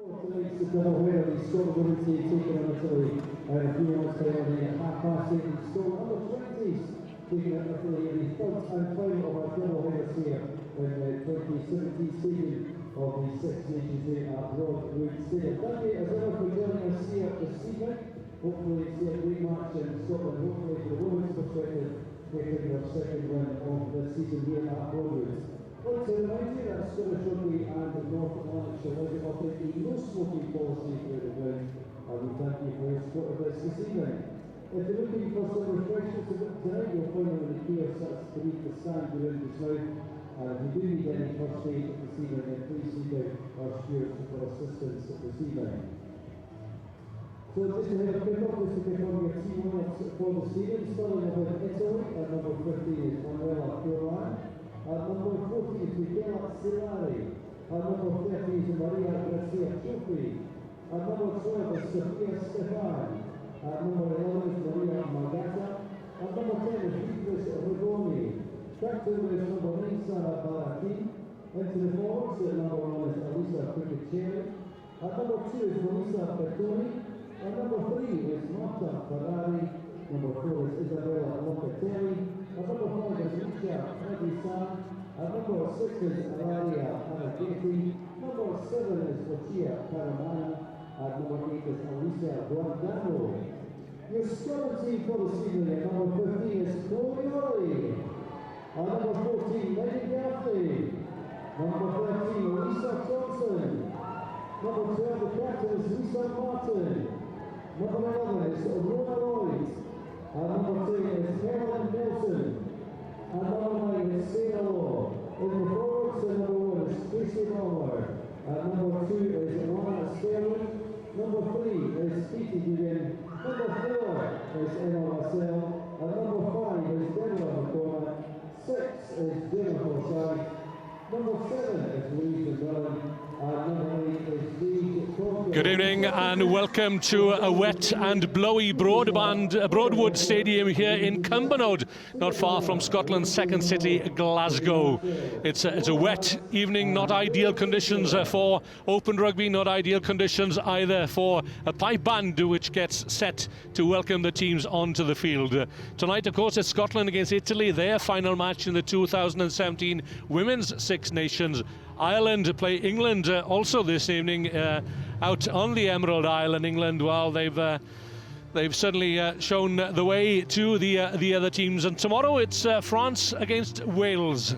Tonight's the double winner, the Scotland women's team taking on Italy. A few moments time on the half-past 8, the Scotland under-20s taking on Italy in the third and final of our double winners here in the 2017 season of the Six Nations Day at Broadwood Stadium. Thank you as ever for joining us here this evening. Hopefully it's a great match in Scotland, hopefully from the women's perspective, getting their second win of the season here at Broadwood. I'd like to remind you that Scottish Rugby and the North Lanarkshire Rugby operate the no smoking policy for the ground, and we thank you for your support of this evening. If you're looking for some refreshments tonight, you'll find them in the kiosk that's beneath the stand around just now. If you do need any first aid this evening, then please seek out our stewards for assistance this evening. So just to have a quick up, just to pick on your team lineups for the season, starting with Italy at number 15 is Manuela Furlan. At number 14 is Michela Silari. At number 30 is Maria Garcia Ciuffi. At number 12 is Sofia Stefan. At number 11 is Maria Magata. At number 10 is Beatrice Rigoni. Back to is number 9, Sara Barati. Into the forwards, at number 1 is Elisa Piccicelli. At number 2 is Melissa Bertoni. At number 3 is Marta Ferrari. Number 4 is Isabella Locatelli. At number 5 is Lucia Freddy-San. At number 6 is Ilaria Anagati. Number 7 is Lucia Caramana. At number 8 is Alicia Guardano. Your Scotland team for the season at number 15 is Chloe Orley. At number 14, Megan Gaffney. Number 13, Lisa Johnson. Number 12, the captain is Lisa Martin. Number 11 is Rona Lloyd. Number 10 is Caroline Nelson. Number 9 is Sarah Law. In the forwards, number 1 is Tracy Lawler. Number 2 is Rona Sterling. Number 3 is Katie Dugan. Number 4 is Emma Marcel. Number 5 is Deborah McCormack. 6 is Jennifer Shine. Number 7 is Louise McMillan. Good evening and welcome to a wet and blowy Broadwood Stadium here in Cumbernauld, not far from Scotland's second city, Glasgow. It's a wet evening, not ideal conditions for open rugby, not ideal conditions either for a pipe band which gets set to welcome the teams onto the field. Tonight, of course, it's Scotland against Italy, their final match in the 2017 Women's Six Nations. Ireland play England also this evening out on the Emerald Isle in England. Well, they've certainly shown the way to the other teams. And tomorrow it's France against Wales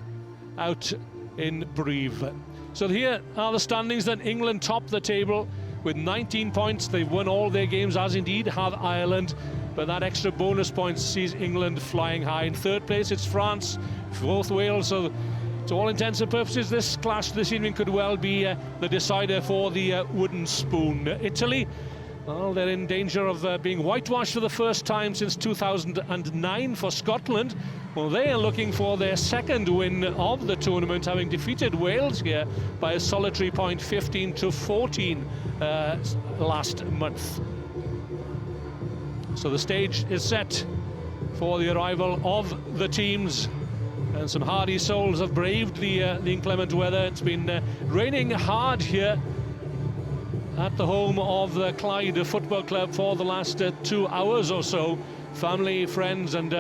out in Brive. So here are the standings. Then England top the table with 19 points. They've won all their games, as indeed have Ireland. But that extra bonus points sees England flying high. In third place, it's France, fourth Wales. So to all intents and purposes, this clash this evening could well be the decider for the wooden spoon. Italy, well, they're in danger of being whitewashed for the first time since 2009 for Scotland. Well, they are looking for their second win of the tournament, having defeated Wales here by a solitary point, 15-14 last month. So the stage is set for the arrival of the teams. And some hardy souls have braved the inclement weather. It's been raining hard here at the home of the Clyde Football Club for the last 2 hours or so. Family, friends and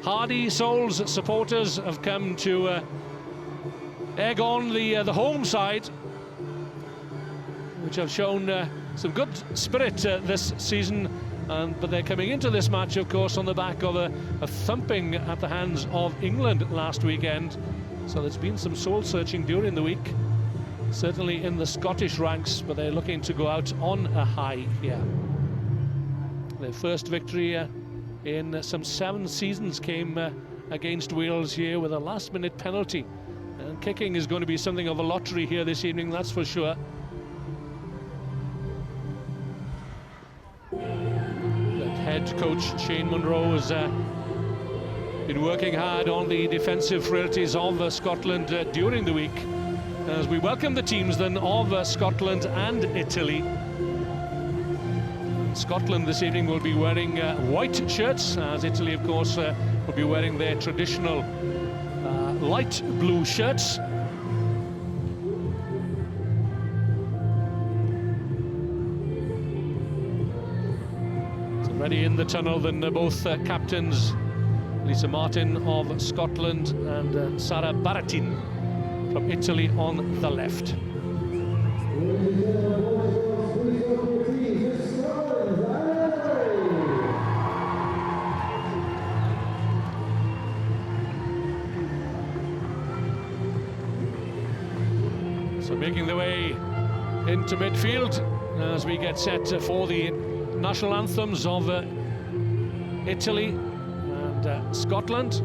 hardy souls, supporters have come to egg on the home side, which have shown some good spirit this season. But they're coming into this match, of course, on the back of a thumping at the hands of England last weekend. So there's been some soul-searching during the week, certainly in the Scottish ranks, but they're looking to go out on a high here. Their first victory in some 7 seasons came against Wales here with a last-minute penalty. And kicking is going to be something of a lottery here this evening, that's for sure. Head coach Shane Munro has been working hard on the defensive frailties of Scotland during the week, as we welcome the teams then of Scotland and Italy. Scotland this evening will be wearing white shirts, as Italy, of course, will be wearing their traditional light blue shirts. Already in the tunnel then both captains, Lisa Martin of Scotland and Sara Baratin from Italy on the left. So making their way into midfield as we get set for the national anthems of Italy and Scotland,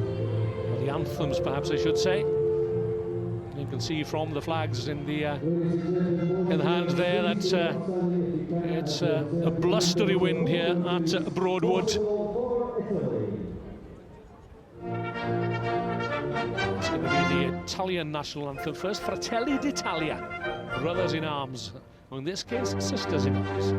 or the anthems perhaps I should say. You can see from the flags in the hand there that it's a blustery wind here at Broadwood. It's going to be the Italian national anthem first, Fratelli d'Italia, brothers in arms, or in this case, sisters in arms.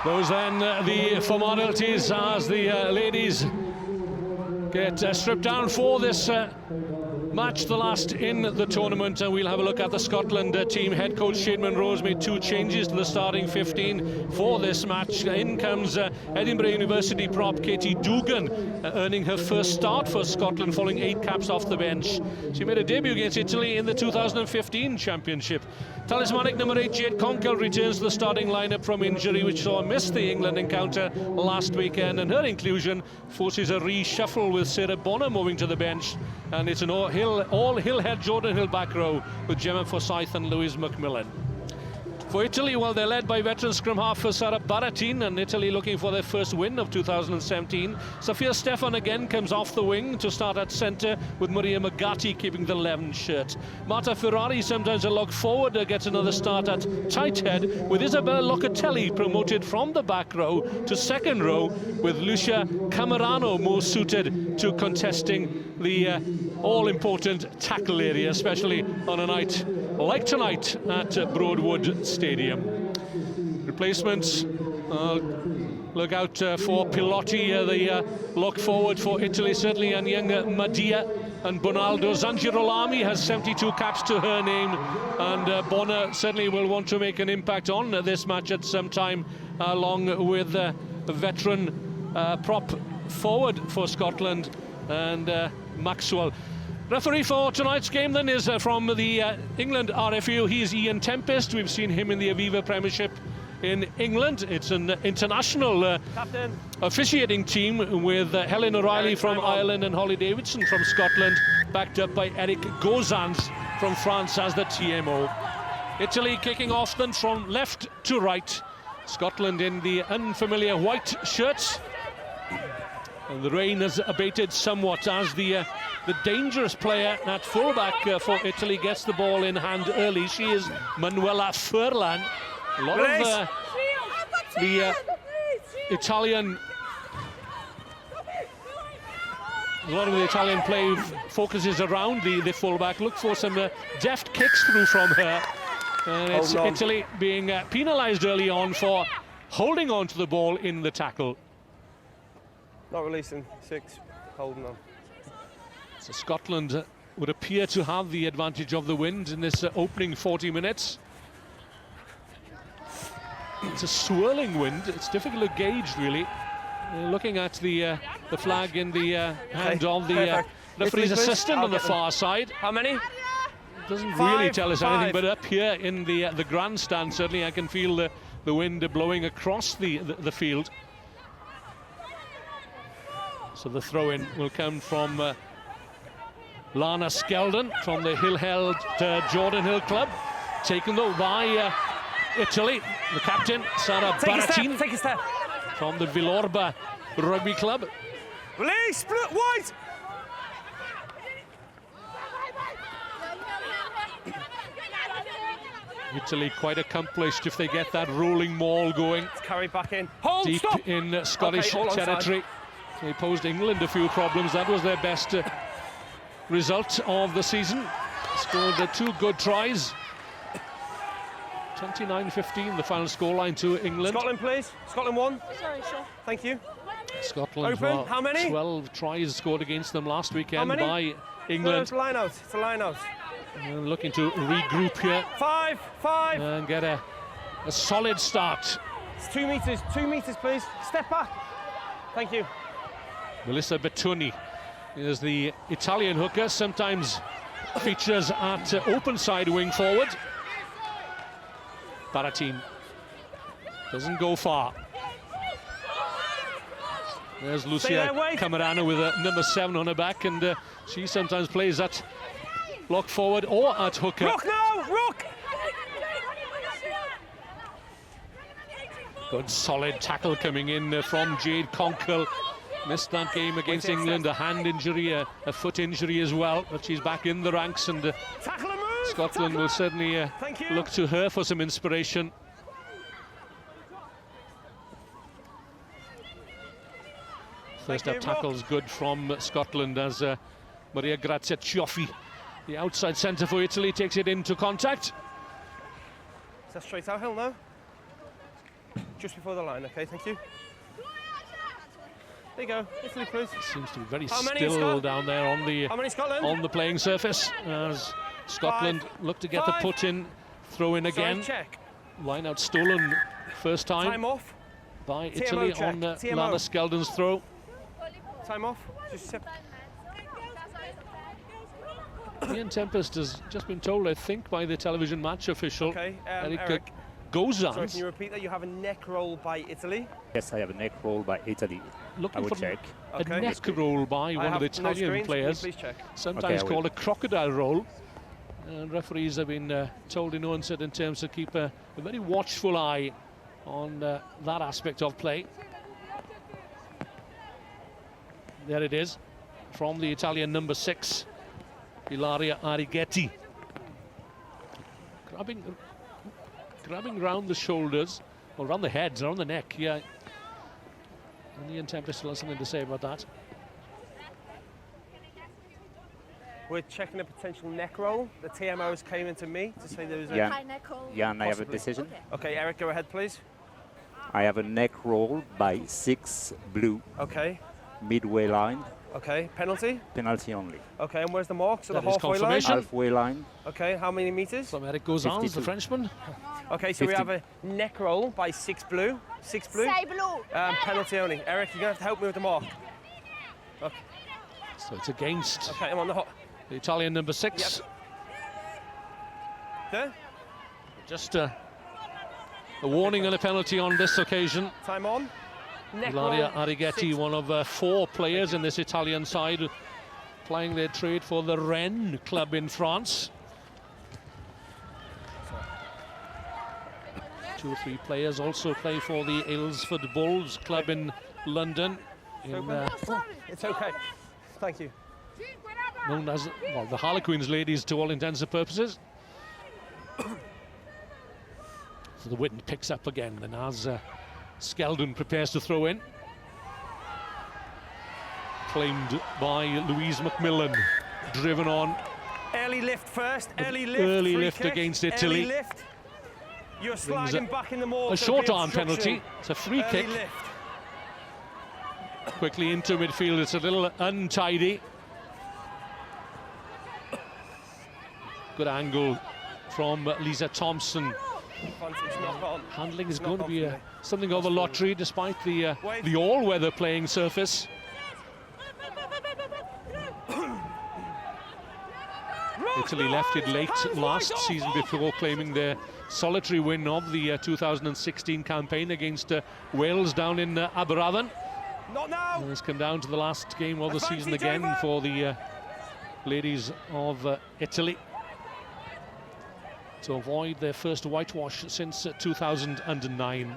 Those then the formalities as the ladies get stripped down for this match, the last in the tournament, and we'll have a look at the Scotland team. Head coach Shane Munro's made 2 changes to the starting 15 for this match. In comes Edinburgh University prop Katie Dugan, earning her first start for Scotland following 8 caps off the bench. She made a debut against Italy in the 2015 championship. Talismanic number 8 Jade Conkle returns to the starting lineup from injury, which saw her miss the England encounter last weekend, and her inclusion forces a reshuffle with Sarah Bonner moving to the bench, and it's an all-Hill head Jordan Hill back row with Gemma Forsyth and Louise McMillan. For Italy, well, they're led by veteran scrum half Sara Baratin, and Italy looking for their first win of 2017. Sophia Stefan again comes off the wing to start at centre, with Maria Magatti keeping the 11 shirt. Marta Ferrari, sometimes a log forward, gets another start at tight head, with Isabella Locatelli promoted from the back row to second row, with Lucia Camerano more suited to contesting the all-important tackle area, especially on a night like tonight at Broadwood Stadium. Replacements, look out for Pilotti, the look forward for Italy certainly, and young Madia and Bonaldo. Zangirola has 72 caps to her name, and Bonner certainly will want to make an impact on this match at some time, along with a veteran prop forward for Scotland and Maxwell. Referee for tonight's game then is from the England RFU. He's Ian Tempest. We've seen him in the Aviva Premiership in England. It's an international officiating team with Helen O'Reilly from Ireland and Holly Davidson from Scotland, backed up by Eric Gozans from France as the TMO. Italy kicking off then from left to right. Scotland in the unfamiliar white shirts. And the rain has abated somewhat as the dangerous player at fullback for Italy gets the ball in hand early. She is Manuela Furlan. A lot of the Italian play focuses around the fullback. Look for some deft kicks through from her. And it's Italy being penalised early on for holding on to the ball in the tackle. Not releasing, 6, holding on. So Scotland would appear to have the advantage of the wind in this opening 40 minutes. It's a swirling wind. It's difficult to gauge, really. Looking at the flag in the hand of the referee's assistant on the far side. How many? Doesn't really tell us anything, but up here in the grandstand, certainly I can feel the wind blowing across the field. So the throw-in will come from Lana Skeldon from the Hill-held Jordan Hill Club, taken though by Italy. The captain, Sara Baratin, take a step. from the Villorba Rugby Club. Release, white. Italy quite accomplished if they get that rolling maul going. It's carried back in. Hold, deep stop. in Scottish territory. They posed England a few problems. That was their best result of the season. Scored 2 good tries. 29-15, the final scoreline to England. Scotland, please. Scotland 1. Sorry, sir. Thank you. Scotland, Open. How many? 12 tries scored against them last weekend by No, England. it's a line out. It's a line out. And looking to regroup here 5, 5. and get a solid start. It's 2 meters. 2 meters, please. Step back. Thank you. Melissa Bettuni is the Italian hooker, sometimes features at open side wing forward. Baratin doesn't go far. There's Lucia Camerano with a number 7 on her back, and she sometimes plays at lock forward or at hooker. Rook now! Rook! Good solid tackle coming in from Jade Conkle. Missed that game against England, a hand injury, a foot injury as well, but she's back in the ranks, and Scotland will certainly look to her for some inspiration. First up tackle's good from Scotland as Maria Grazia Cioffi, the outside centre for Italy, takes it into contact. Is that straight out, Hill, now? Just before the line, okay, thank you. There you go, Italy, please. Seems to be very still down there on the playing surface as Scotland look to get the put in, throw in again. Check. Line out stolen first time off by Italy on Lana Skeldon's throw. Time off. Just sip. Ian Tempest has just been told, I think, by the television match official, Eric Gozans. Sorry, can you repeat that? You have a neck roll by Italy? Yes, I have a neck roll by Italy. Looking I will for check. a neck roll by one of the Italian players, sometimes called a crocodile roll. And referees have been told in no uncertain terms to keep a very watchful eye on that aspect of play. There it is, from the Italian number 6, Ilaria Arrighetti. Grabbing round the shoulders, or around the heads, around the neck, yeah. And Ian Tempest still has something to say about that. We're checking a potential neck roll. The TMOs came into me to say there was a... Yeah. High neck roll. Jan, I have a Possibly. decision. Okay, Eric, go ahead, please. I have a neck roll by 6 blue, Okay, midway line, okay. Penalty? penalty only. Okay, and where's the mark? So That the is halfway line? confirmation. Halfway line, Okay, how many meters? From Eric Gozans, the 52. Frenchman. Okay, so we 50. have a neck roll by 6 blue. 6 blue? Say blue. Penalty only. Eric, you're going to have to help me with the mark. So it's against Okay, I'm on the hot. the Italian number 6. There. Just a warning and a penalty on this occasion. Time on. Neck Ilaria roll, Arrighetti, 6. one of 4 players in this Italian side, plying their trade for the Rennes club in France. 2 or 3 players also play for the Aylesford Bulls club in London, It's okay. Thank you. known as, well, the Harlequins ladies to all intents and purposes. So the wind picks up again, and as Skeldon prepares to throw in. Claimed by Louise McMillan, driven on. Early lift first. Early lift. Early free lift kick. against Italy. Early lift. You're Brings sliding back in the maul. A so short be arm obstruction. penalty. It's a free Early kick. lift. Quickly into midfield, it's a little untidy. Good angle from Lisa Thompson. Advantage, knock on. Handling is Knock going to on be for me. something of a lottery, despite the Wait. all-weather playing surface. Italy left it late last season before claiming their solitary win of the 2016 campaign against Wales down in Aberavon. Not now. And it's come down to the last game of the Advantage season again over. for the ladies of Italy, to avoid their first whitewash since 2009.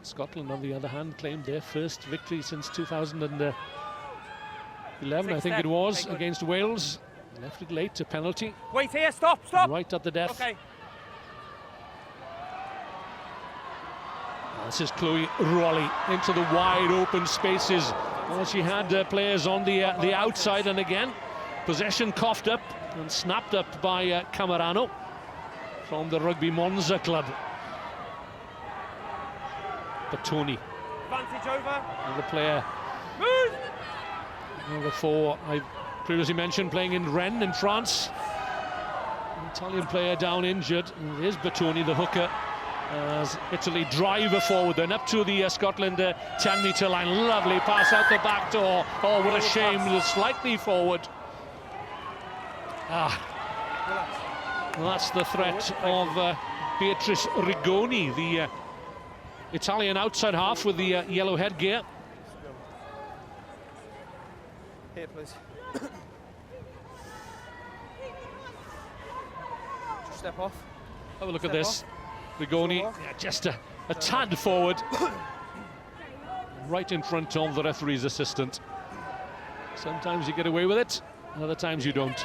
Scotland, on the other hand, claimed their first victory since 2011, I think it was, Okay, good. against Wales. Left it late to penalty, Wait here. Stop. Stop. right at the death. Okay. This is Chloe Rowley into the wide open spaces. Well, she had players on the outside, and again, possession coughed up and snapped up by Camerano from the Rugby Monza club. Batoni, Advantage over. another player, Move. number 4, I previously mentioned, playing in Rennes in France. An Italian player down injured. And here's Batoni, the hooker, as Italy drive forward, then up to the Scotland 10-metre line. Lovely pass out the back door. Oh, what a shame, slightly forward. Well, that's the threat of Beatrice Rigoni, the Italian outside half with the yellow headgear. Here, please. Just step off. Have a look at Step this. Rigoni, yeah, just a tad forward. Right in front of the referee's assistant. Sometimes you get away with it, other times you don't.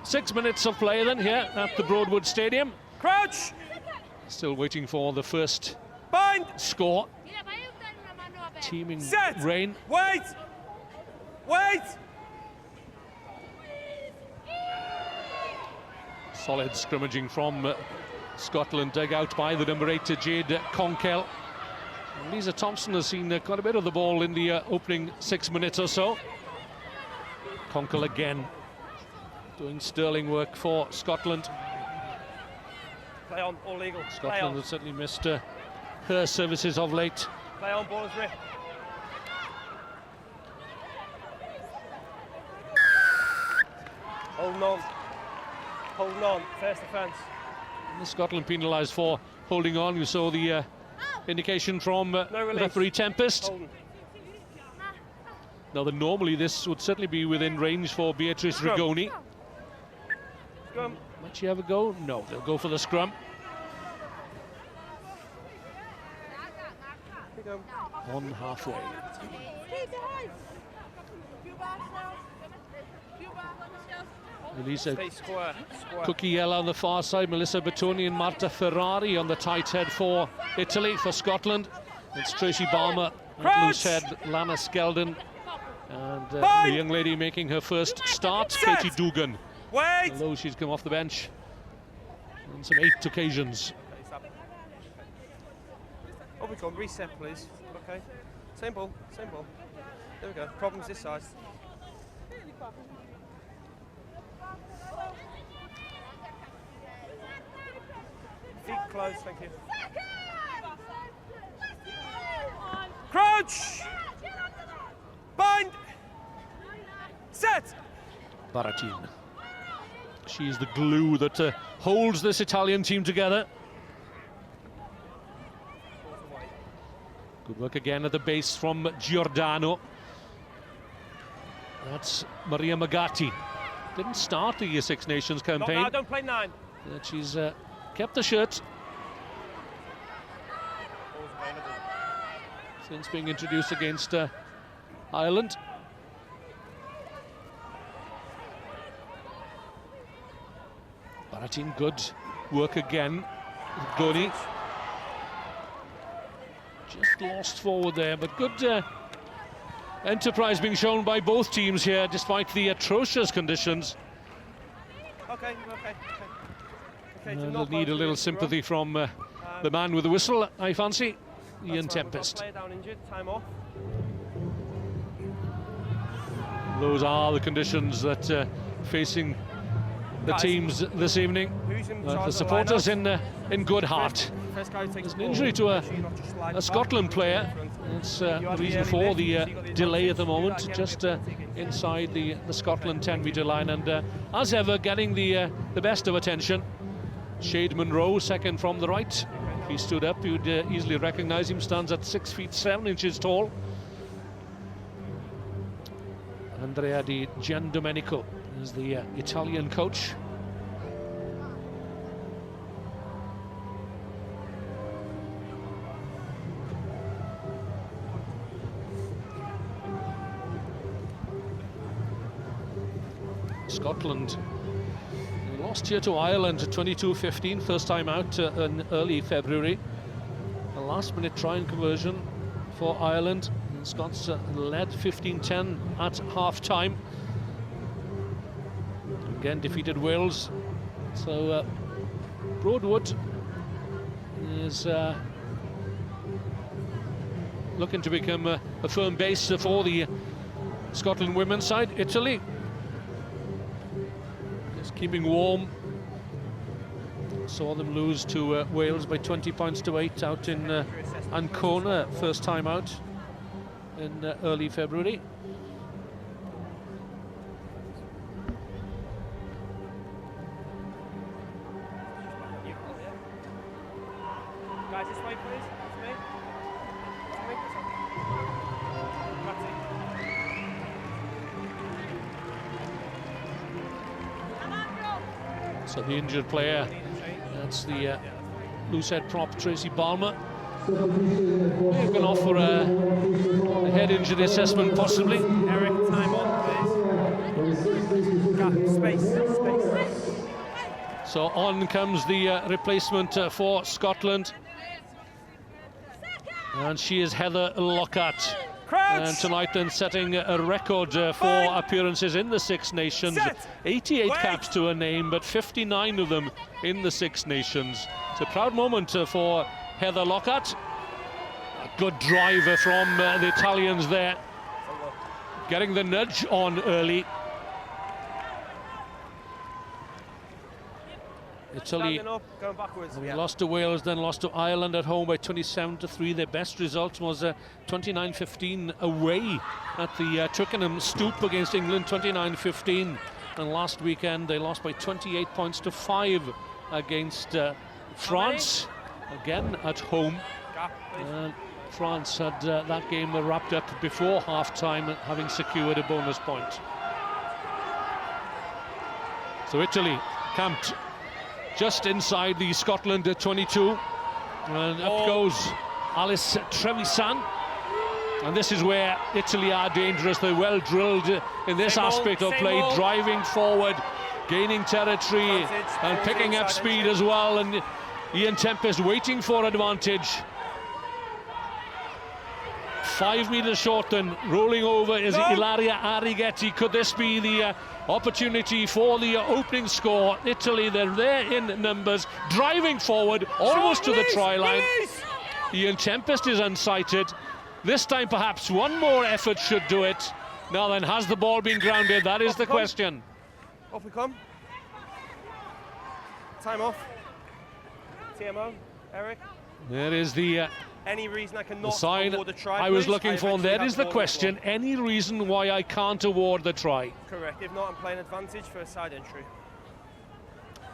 6 minutes of play then here at the Broadwood Stadium. Crouch. Still waiting for the first Bind. score. Teeming Set. rain. Wait. Wait. Solid scrimmaging from Scotland, dug out by the number 8 Jade Conkell. Lisa Thompson has seen quite a bit of the ball in the opening 6 minutes or so. Conkell again doing sterling work for Scotland. Play on. All legal. Play Scotland on. has certainly missed her services of late. Play on. Ball is ripped. Holding on. Holding on. First offence. Scotland penalised for holding on. You saw the indication from release. referee Tempest. Holding. Now, normally this would certainly be within range for Beatrice Scrum. Rigoni. Scrum. Might she have a go? No, they'll go for the scrum. Here you go. On halfway. Elisa Stay square. Square. Cucchiella on the far side, Melissa Batoni and Marta Ferrari on the tight head for Italy. For Scotland, it's Tracy Balmer, Crouch! loose head, Lana Skeldon, And the young lady making her first start, Katie Dugan. Wait! Although she's come off the bench on some 8 occasions. Okay, stop. Oh, we go. Reset, please. Okay. Same ball. Same ball. There we go. Problems this side. Feet closed, thank you. Crouch! Bind! Set! Baratin. She's the glue that holds this Italian team together. Good work again at the base from Giordano. That's Maria Magatti. Didn't start the Six Nations campaign. Not now, don't play 9. But she's kept the shirt since being introduced against Ireland. Baratin, good work again. Goni just lost forward there, but good enterprise being shown by both teams here, despite the atrocious conditions. Okay. They'll need a little sympathy from the man with the whistle, I fancy, Ian Tempest. Player down injured, time off. Those are the conditions that facing the teams this evening. Who's in The charge supporters of the lineup? in good heart. First guy who takes There's the an ball. injury to Make sure you're not just sliding a Scotland back. player. It's the reason for the delay at the moment, just inside the Scotland 10-metre line, and as ever getting the best of attention. Shade Munro, second from the right. If he stood up, you'd easily recognise him. Stands at 6 feet 7 inches tall. Andrea Di Giandomenico is the Italian coach. Scotland lost here to Ireland 22-15, first time out in early February. A last-minute try and conversion for Ireland. And Scots led 15-10 at half-time. Again defeated Wales. So Broadwood is looking to become a firm base for the Scotland women's side. Italy keeping warm. Saw them lose to Wales by 20 points to 8 out in Ancona, first time out in early February. Guys, this way, please. This way. So the injured player, that's the loosehead prop Tracy Balmer. They've gone off for a head injury assessment, possibly. Eric, time on, please. Space. So on comes the replacement for Scotland. And she is Heather Lockhart. And tonight then setting a record for appearances in the Six Nations. 88 caps to her name, but 59 of them in the Six Nations. It's a proud moment for Heather Lockhart. A good driver from the Italians there. Getting the nudge on early. Italy Up, going backwards. lost to Wales, then lost to Ireland at home by 27-3. Their best result was 29-15 away at the Twickenham Stoop against England, 29-15. And last weekend they lost by 28 points to 5 against France, again at home. France had that game wrapped up before half-time, having secured a bonus point. So Italy camped just inside the Scotland 22, and up goes Alice Trevisan. And this is where Italy are dangerous. They're well drilled in this aspect of play, driving forward, gaining territory and picking up speed as well. And Ian Tempest waiting for advantage. 5 metres short, then rolling over is No. Ilaria Arrighetti. Could this be the opportunity for the opening score? Italy, they're there in numbers, driving forward, almost to the try line. Ian Tempest is unsighted. This time perhaps one more effort should do it. Now then, has the ball been grounded? That is the question. Off we come. Time off. TMO, Eric. There is the Any reason I cannot sign award a try, I was please? looking for. eventually There have is the ball as question. Any reason why I can't award the try? well. Correct. If not, I'm playing advantage for a side entry.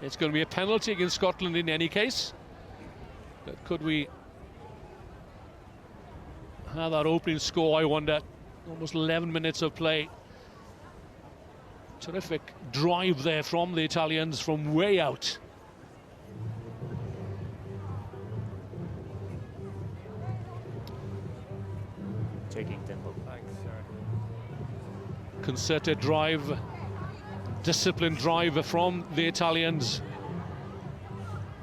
It's going to be a penalty against Scotland in any case. But could we have that opening score, I wonder? Almost 11 minutes of play. Terrific drive there from the Italians from way out. Taking tempo. Thanks, Eric. Concerted drive, disciplined drive from the Italians.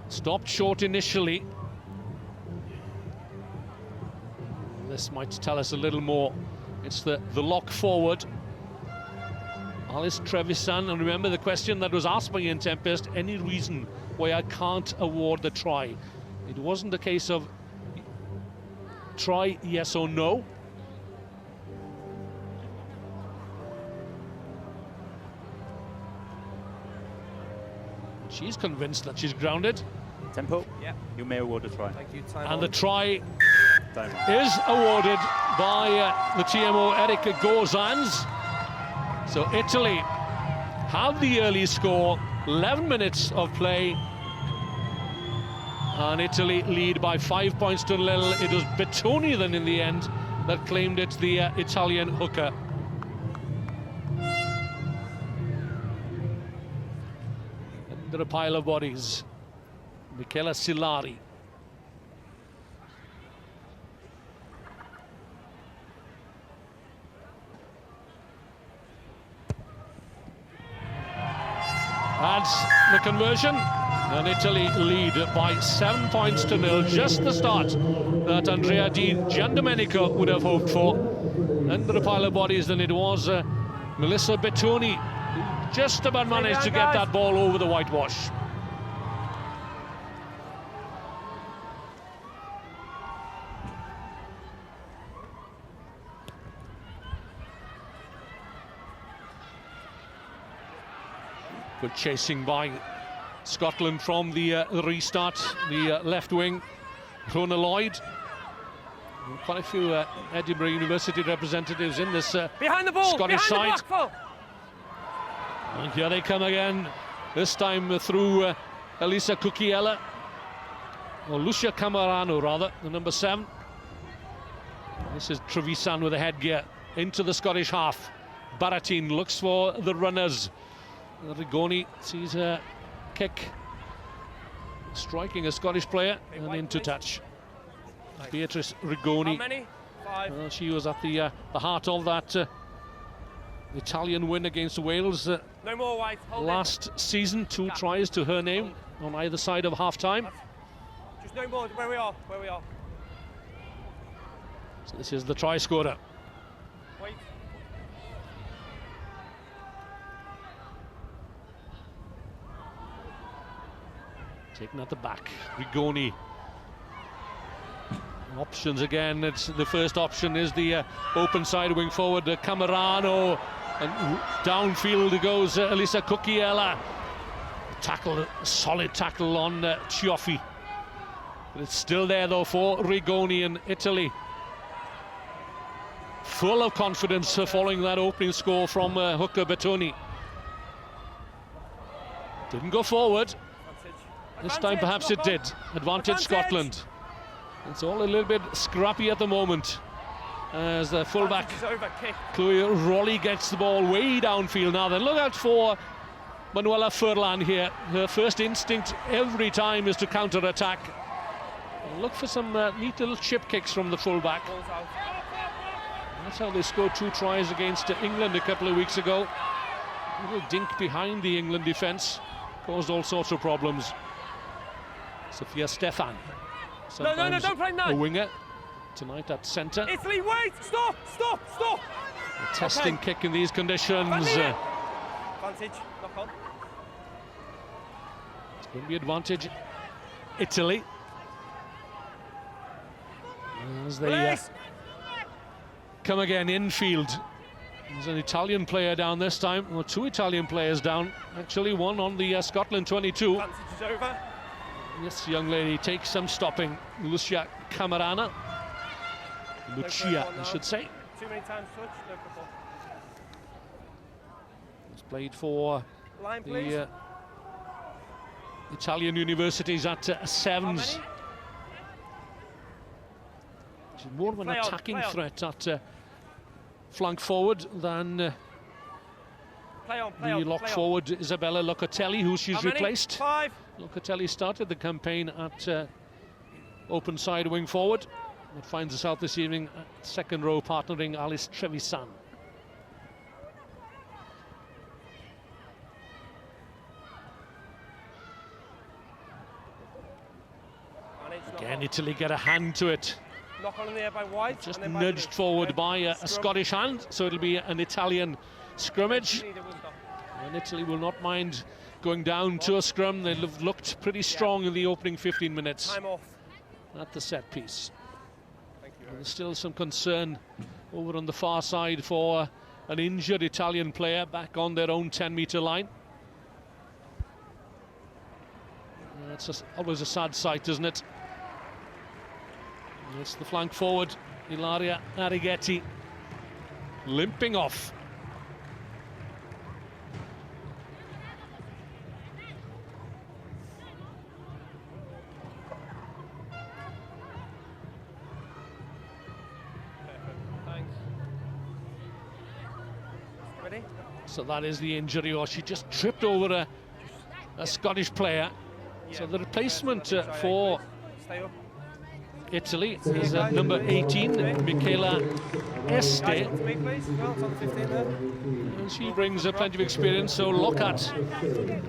Stopped short initially. This might tell us a little more. It's the lock forward. Alice Trevisan, and remember the question that was asked by Ian Tempest, any reason why I can't award the try? It wasn't a case of try yes or no. She's convinced that she's grounded. Tempo. Yeah. You may award a try. Thank you. Time And on. the try Time. is awarded by the TMO Eric Gozans. So Italy have the early score, 11 minutes of play, and Italy lead by 5 points to nil. It was Bettoni then in the end that claimed it, the Italian hooker. Under a pile of bodies, Michela Silari. That's the conversion, and Italy lead by 7 points to nil. Just the start that Andrea Di Giandomenico would have hoped for. Under a pile of bodies, then it was Melissa Bettoni who just about managed to get that ball over the whitewash. Good chasing by Scotland from the restart, the left wing, Rhona Lloyd. Quite a few Edinburgh University representatives in this behind the ball, Scottish behind side. the block, And here they come again, this time through Elisa Cucchiella, or Lucia Camerano rather, the number 7. This is Trevisan with the headgear into the Scottish half. Baratin looks for the runners. Rigoni sees a kick, striking a Scottish player and into touch. Beatrice How Rigoni. many? 5. Well, she was at the heart of that Italian win against Wales No more white. Hold last season. 2 tries to her name on either side of half-time. it. Just no more. Where we are. Where we are. So this is the try scorer. Wait. Taken at the back, Rigoni. Options again. It's the first option is the open side wing forward, Camerano, and downfield goes Elisa Cucchiella. Tackle, solid tackle on Cioffi. But it's still there though for Rigoni and Italy. Full of confidence following that opening score from hooker Bettoni. Didn't go forward. This time perhaps it did. Advantage Scotland. It's all a little bit scrappy at the moment as the fullback Chloe Rolly gets the ball way downfield. Now then, look out for Manuela Furlan here. Her first instinct every time is to counter-attack. Look for some neat little chip kicks from the fullback. That's how they scored 2 tries against England a couple of weeks ago. A little dink behind the England defence caused all sorts of problems. Sophia Stefan, No, sometimes don't play a nine. winger, tonight at centre. Italy, wait! Stop! Stop! Stop! A testing kick in these conditions. Advantage, knock on. It's going to be advantage Italy. As they come again infield. There's an Italian player down this time, or two Italian players down. Actually, one on the Scotland 22. Advantage is over. This young lady takes some stopping. Lucia Camerana. Lucia, I should say. Too many times touch, no football. It's played for Line, please. the Italian universities at sevens. How many? She's more of an Play on, attacking play on. threat at flank forward than Play on, play the on, lock play on. forward Isabella Locatelli, who she's How many? replaced. 5. Locatelli started the campaign at open side wing forward, but finds herself this evening at second row, partnering Alice Trevisan. Manage, knock Again, on. Italy get a hand to it. Knock on in the air by White. Just and then by nudged Lewis. forward Okay. by a Scrum. Scottish hand, so it'll be an Italian scrimmage. Neither will stop. And Italy will not mind going down to a scrum. They've looked pretty strong in the opening 15 minutes Time off. at the set piece. Thank you. There's still some concern over on the far side for an injured Italian player back on their own 10-metre line. It's always a sad sight, isn't it? It's the flank forward, Ilaria Arrighetti, limping off. Thanks. Ready? So that is the injury, or she just tripped over a Scottish player. So the replacement for Stay up. Italy is number 18, Michela Este. Guys, to me, please. Well, it's on the 15 there. And she brings plenty of experience, so Lockhart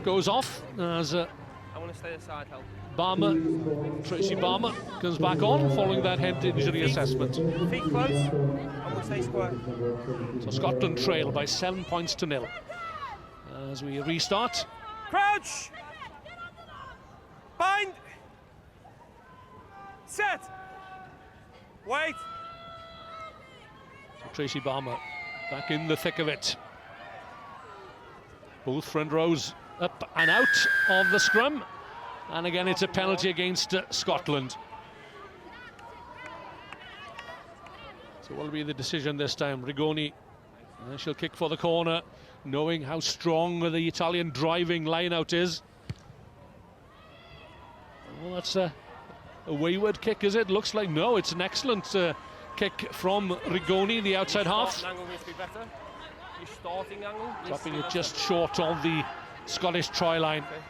goes off as I want to stay aside, help. Tracy Barmer comes back on following that head injury assessment. Feet close. I want to stay square. So Scotland trail by 7 points to 0. As we restart, Crouch! Bind! Set! Wait! so Tracy Barmer back in the thick of it. Both front rows up and out of the scrum. And again, it's a penalty against Scotland. So what will be the decision this time? Rigoni, she'll kick for the corner, knowing how strong the Italian driving line-out is. Well, that's a wayward kick, is it? Looks like no, it's an excellent kick from Rigoni, the outside half. Starting angle needs to be better. Your starting angle needs Dropping to be it better. just short of the Scottish try line. Okay.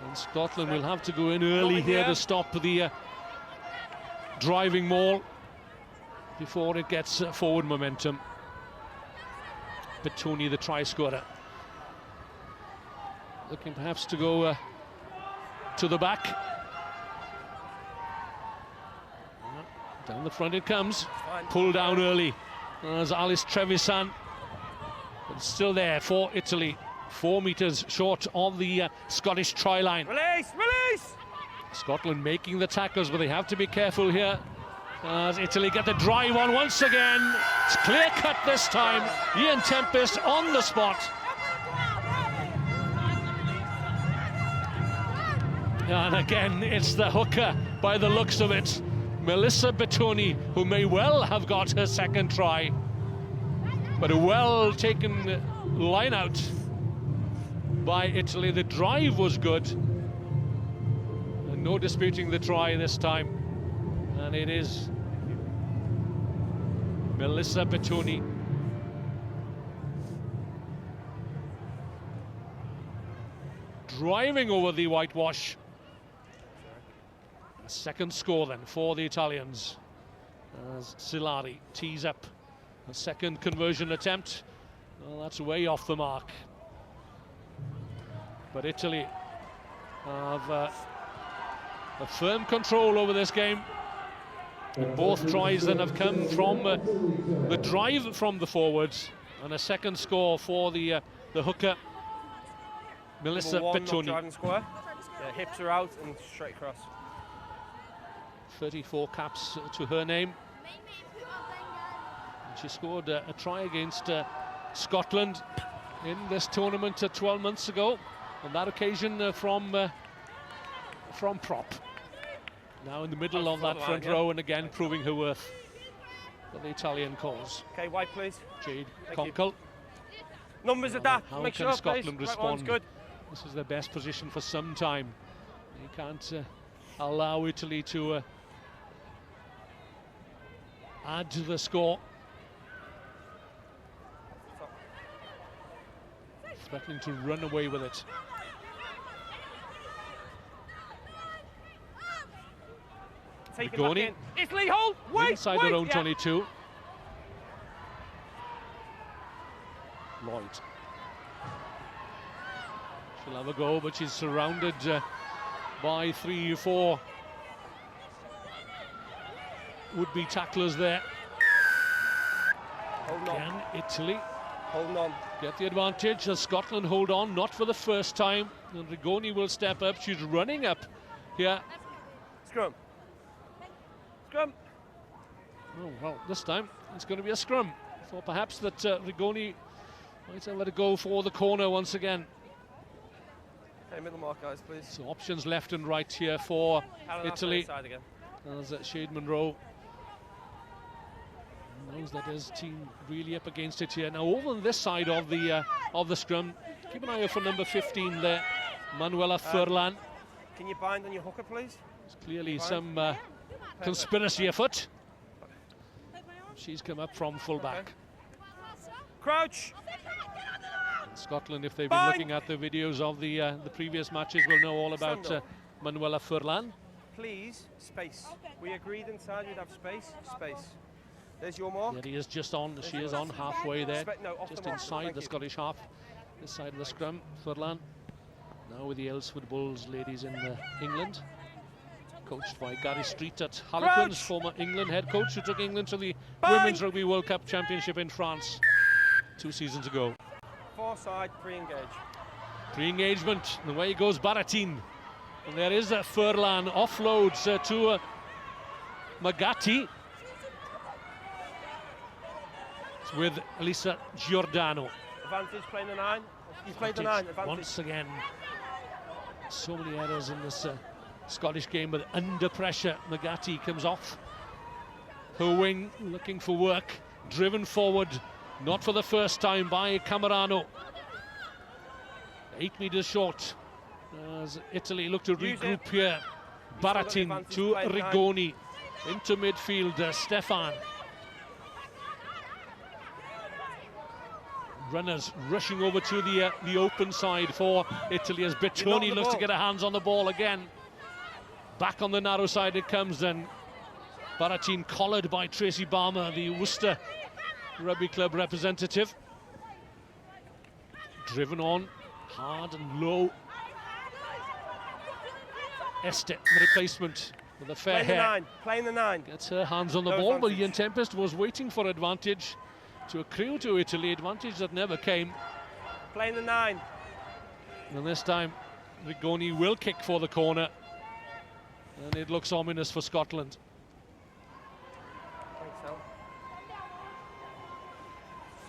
And Scotland will have to go in early here here. to stop the driving maul before it gets forward momentum. Petoni, the try scorer, looking perhaps to go to the back. Down the front it comes, Fine. pulled down early as Alice Trevisan, but still there for Italy, 4 metres short of the Scottish try line. Release! Release! Scotland making the tackles, but they have to be careful here as Italy get the drive on once again. It's clear cut this time. Ian Tempest on the spot. And again, it's the hooker by the looks of it. Melissa Betoni, who may well have got her second try. But a well-taken line out by Italy. The drive was good. And no disputing the try this time. And it is Melissa Betoni. Driving over the whitewash. A second score then for the Italians as Silari tees up a second conversion attempt. Well, that's way off the mark. But Italy have a firm control over this game. Both tries then have come from the drive from the forwards, and a second score for the hooker, Melissa Number one, not Petoni. driving square. Yeah, hips are out and straight across. 34 caps to her name. And she scored a try against Scotland in this tournament 12 months ago. On that occasion from prop. Now in the middle of that front row, and again proving her worth for the Italian cause. Okay, white please. Jade Thank Conkle. Numbers adapt. How Make can sure, Scotland please. Right one's respond? good. This is their best position for some time. You can't allow Italy to add to the score. Threatening to run away with it. Take it back Rigoni. in. Italy, hold! Wait! Inside wait. their own Yeah. 22. Lloyd. She'll have a go, but she's surrounded by 3-4 would-be tacklers there. Hold on. Can Italy Holding on. get the advantage as Scotland hold on? Not for the first time. And Rigoni will step up. She's running up here. Scrum. Scrum. Oh, well, this time it's going to be a scrum. Thought perhaps that Rigoni might have let it go for the corner once again. Okay, middle mark, guys, please. So options left and right here for Alan, Italy. Side again. As Shade Monroe knows that his team really up against it here. Now over on this side of the scrum, keep an eye out for number 15 there, Manuela Furlan. Can you bind on your hooker, please? There's clearly some conspiracy afoot. She's come up from fullback. Crouch. Scotland, if they've been looking at the videos of the previous matches, will know all about Manuela Furlan. Please, space. We agreed inside we'd have space. Space. There's your mark. Yeah, he is just on. She is on halfway there, No, off just the mark. inside Thank the you. Scottish half. This side of the scrum, Furlan. Now with the Aylesford Bulls ladies in England, coached by Gary Street at Harlequins, former England head coach who took England to the Women's Rugby World Cup Championship in France 2 seasons ago. Far side, pre-engage. Pre-engagement, and away goes Baratin. And there is Furlan, offloads to Magatti. It's with Elisa Giordano. Advantage, playing the 9. You played the 9, advantage. Once again, so many errors in this Scottish game, but under pressure, Magatti comes off her wing, looking for work, driven forward, not for the first time by Camerano. 8 meters short as Italy look to regroup here. Baratin to Rigoni, into midfield, Stefan. Runners rushing over to the open side for Italy as Betoni looks to get her hands on the ball again. Back on the narrow side it comes then. Baratin collared by Tracy Balmer, the Worcester Rugby Club representative. Driven on, hard and low. Este, the replacement with a fair Playing the hair. 9, playing the 9. Gets her hands on the No ball, but advantage. Ian Tempest was waiting for advantage to accrue to Italy, advantage that never came. Playing the 9. And this time, Rigoni will kick for the corner. And it looks ominous for Scotland. Thanks, Al.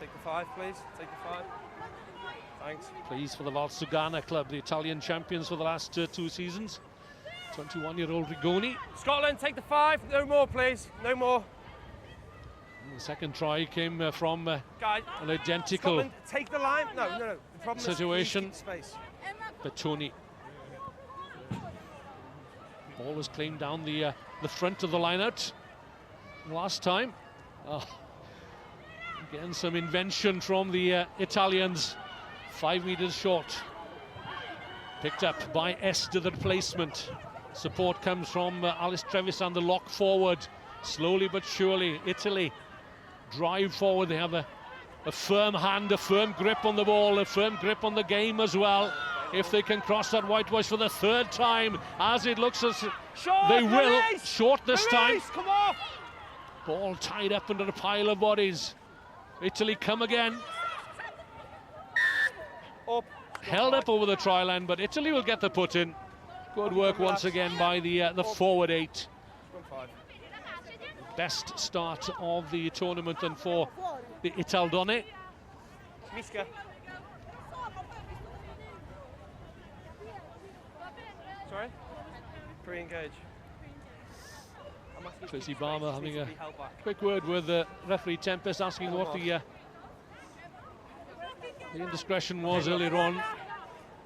Take the 5, please. Take the 5. Thanks. Pleased for the Valsugana club, the Italian champions for the last 2 seasons. 21-year-old Rigoni. Scotland, take the 5. No more, please. No more. And the second try came from Guys, an identical Scotland, take the line. No. The problem Situation. is space. Betoni. Ball was claimed down the front of the line-out last time. Again, some invention from the Italians. 5 meters short. Picked up by Este, the replacement. Support comes from Alice Trevisan, the lock forward. Slowly but surely, Italy drive forward. They have a firm hand, a firm grip on the ball, a firm grip on the game as well. If they can cross that whitewash for the 3rd time, as it looks as Short, they will. release! Short this time. Release, come off! Ball tied up under a pile of bodies. Italy come again. Up. Held up over the try line, but Italy will get the put in. Good work once again by the forward 8. Scrum 5. Best start of the tournament and for the Italdone. Miska. Sorry? Pre-engage. Tracy Barmer having a held back. quick word with referee Tempest, asking what the indiscretion was earlier on.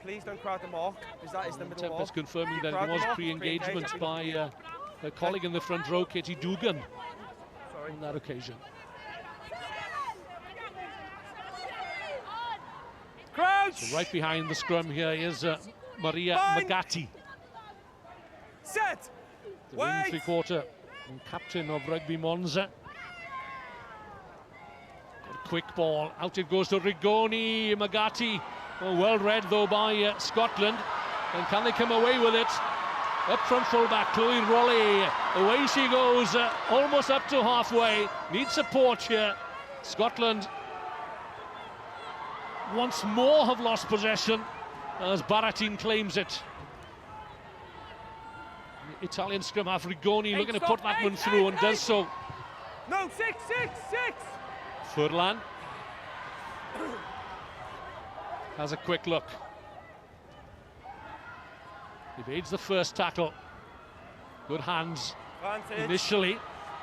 Please don't crowd the mark, because that is the middle Tempest mark. confirming that Crowd it was the mark, pre-engagement pre-engage. by her colleague in the front row, Katie Dugan, Sorry. on that occasion. Crouch! So right behind the scrum here is Maria Bind. Magatti, Set! the wing Wait! three-quarter and captain of Rugby Monza. Good quick ball, out it goes to Rigoni. Magatti, oh, well read though by Scotland, and can they come away with it? Up from fullback, Chloe Rolly, away she goes, almost up to halfway, needs support here. Scotland once more have lost possession as Baratin claims it. The Italian scrum half, Rigoni looking to put that one through and does so. No, 6, 6, 6! Furlan has a quick look. Evades the first tackle. Good hands Advantage. initially.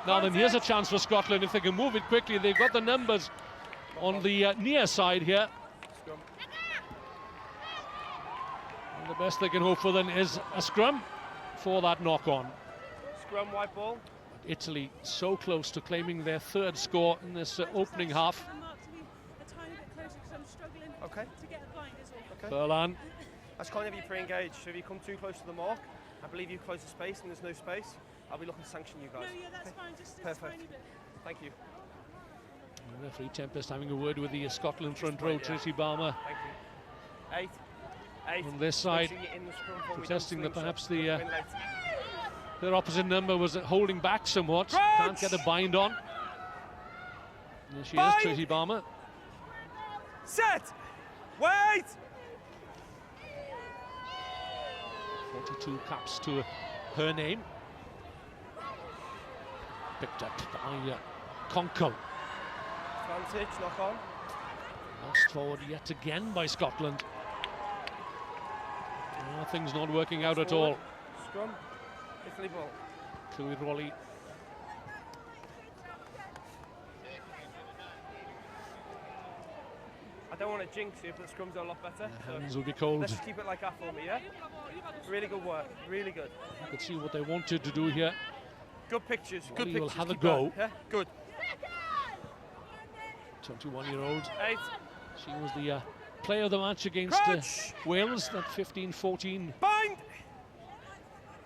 Now then, here's a chance for Scotland if they can move it quickly. They've got the numbers on the near side here. Scrum. And the best they can hope for then is a scrum for that knock-on. Scrum, white ball. Italy so close to claiming their third score in this opening half. Okay. Okay. Furlan, That's kind of you pre-engage. So if you come too close to the mark, I believe you close the space and there's no space, I'll be looking to sanction you guys. No, yeah, that's fine. Just this Perfect. tiny bit. Thank you. referee Tempest having a word with the Scotland front row, yeah. Tracy Barmer, Thank you. 8. 8. on this Make side, sure you're in the scrum for me, protesting don't that perhaps slingshot. the Win late. their opposite number was holding back somewhat. Can't get a bind on. There she Bind! is, Tracy Barmer. Set! Wait! 42 caps to her name. Picked up by Conkle. Advantage, knock on. Lost forward yet again by Scotland. Things not working out at all. Scrum. Italy ball. Chloe Rolly. I don't want to jinx you, but scrums are a lot better. Hands will be cold. Let's just keep it like that for me, yeah? Really good work. Really good. You can see what they wanted to do here. Good pictures. Good Rolly will pictures. have a keep go. going, Yeah? Good. 21-year-old. 8. She was the player of the match against Crouch! Wales, that 15-14 Bind!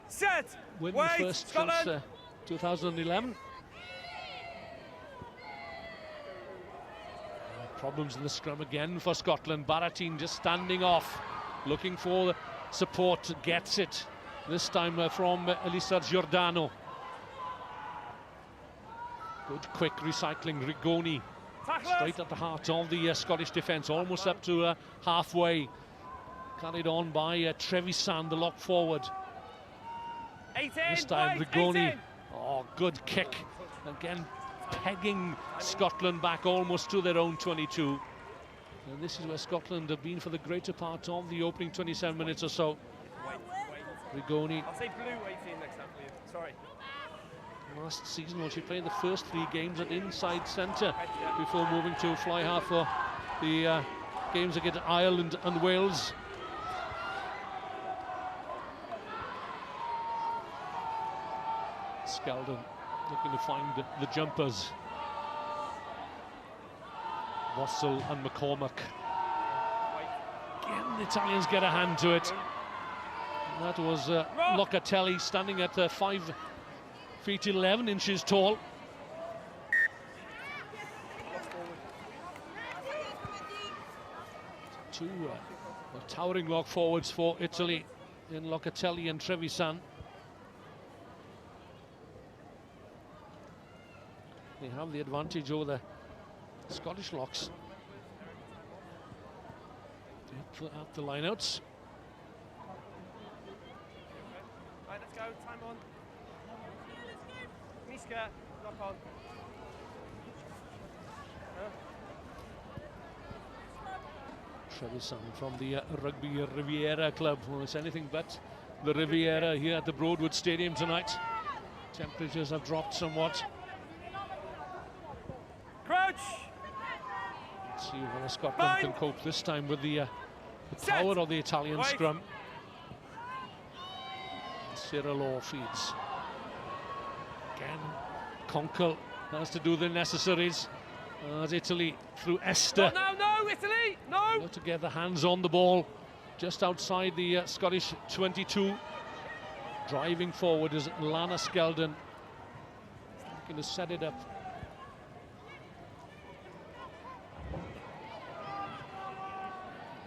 Set! win, Wait! the first Scotland! since 2011. Problems in the scrum again for Scotland. Baratin just standing off, looking for the support, gets it. This time from Elisa Giordano. Good quick recycling, Rigoni. Tacklers! Straight at the heart of the Scottish defence, almost up to halfway. Carried on by Trevisan, the lock forward. 18. This time Wait, Rigoni. 18. Oh, good kick. Again, pegging Scotland back almost to their own 22. And this is where Scotland have been for the greater part of the opening 27 minutes or so. Wait. Rigoni, I'll say blue 18 next time, please. Sorry. last season when she played the first 3 games at inside centre before moving to fly half for the games against Ireland and Wales. Skeldon looking to find the jumpers. Wassel and McCormack. Again, the Italians get a hand to it. And that was Locatelli standing at 5 feet 11 inches tall. Two towering lock forwards for Italy in Locatelli and Trevisan. They have the advantage over the Scottish locks. They put out the lineouts. Right, let's go. Time on. Miska, knock on. Trevisan from the Rugby Riviera club. Well, it's anything but the Riviera here at the Broadwood Stadium tonight. Temperatures have dropped somewhat. Crouch! Let's see whether Scotland can cope this time with the power of the Italian scrum. Cyril Law feeds. Again, Conkle has to do the necessaries. As Italy through Esther. No, Italy! No! To get the hands on the ball just outside the Scottish 22. Driving forward is Lana Skeldon. Looking to set it up.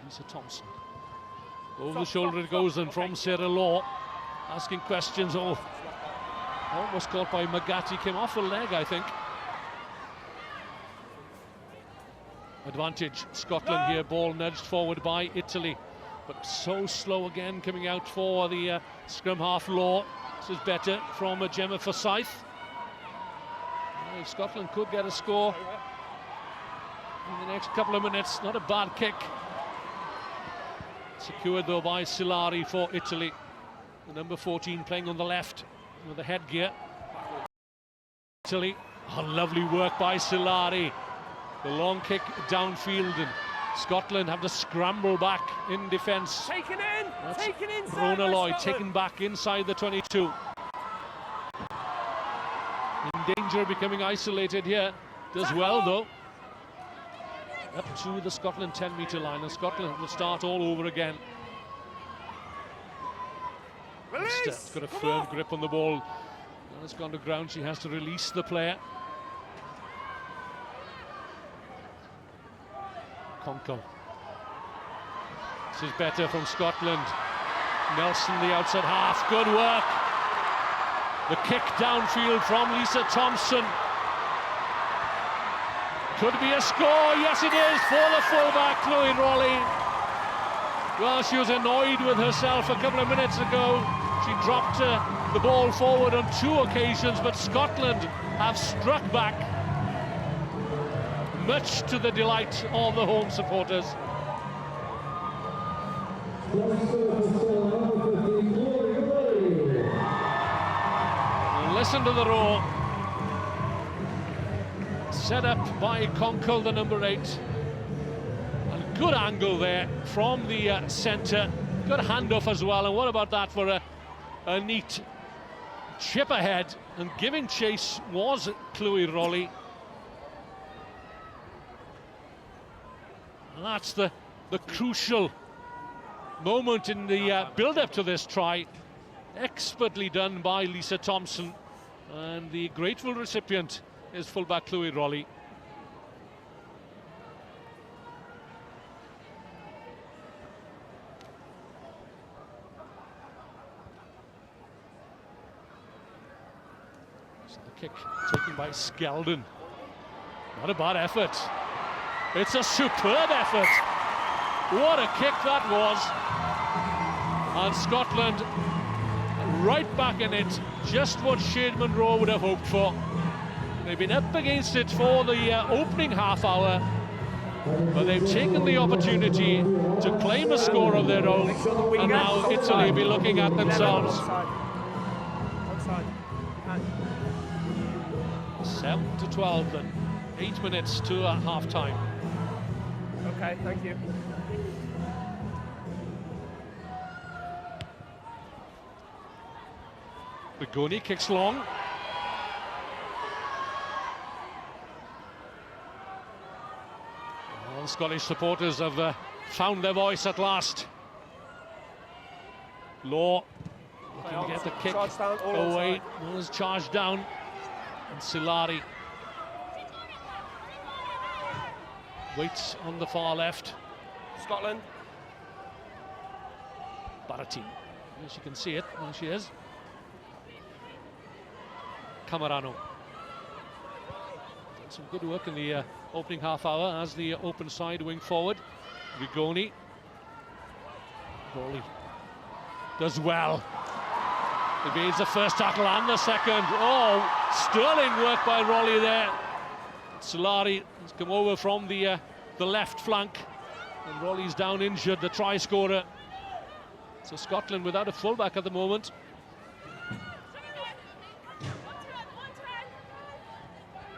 Lisa Thompson. Over the shoulder it goes, and from Sarah Law. Asking questions. Oh, almost caught by Magatti. Came off a leg, I think. Advantage Scotland here, ball nudged forward by Italy, but so slow again coming out for the scrum half. Law. This is better from Gemma Forsyth. Well, Scotland could get a score in the next couple of minutes. Not a bad kick. Secured though by Silari for Italy. The number 14 playing on the left with the headgear. Italy, oh, lovely work by Silari. The long kick downfield, and Scotland have to scramble back in defence. Taken in! That's taken inside! Rona Lloyd Scotland. taken back inside the 22. In danger of becoming isolated here. Does well though. Up to the Scotland 10-metre line, and Scotland will start all over again. Release! Esther's got a firm grip on the ball. When it's gone to ground, she has to release the player. Conkle. This is better from Scotland. Nelson, the outside half. Good work. The kick downfield from Lisa Thompson. Could be a score. Yes, it is for the fullback, Chloe Rowley. Well, she was annoyed with herself a couple of minutes ago. She dropped the ball forward on 2 occasions, but Scotland have struck back, much to the delight of the home supporters. And listen to the roar. Set up by Conkle, the number 8. And good angle there from the centre. Good handoff as well. And what about that for a neat chip ahead? And giving chase was Chloe Rowley. And that's the crucial moment in the build-up to this try. Expertly done by Lisa Thompson. And the grateful recipient is fullback Chloe Rowley. So the kick taken by Skeldon. Not a bad effort. It's a superb effort. What a kick that was. And Scotland right back in it. Just what Shane Munro would have hoped for. They've been up against it for the opening half hour, but they've taken the opportunity to claim a score of their own, and now Italy will be looking at themselves. 7-12 then. 8 minutes to half time. Okay, thank you. Rigoni kicks long. Well, the Scottish supporters have found their voice at last. Law looking to get the kick away. Was charged down. And Silari waits on the far left. Scotland. Baratin. Yes, you can see it. There she is. Camerano. Some good work in the opening half hour as the open side wing forward. Rigoni. Rowley does well. Evades the first tackle and the second. Oh, sterling work by Rowley there. Solari has come over from the left flank, and Rowley's down injured, the try scorer. So Scotland without a fullback at the moment.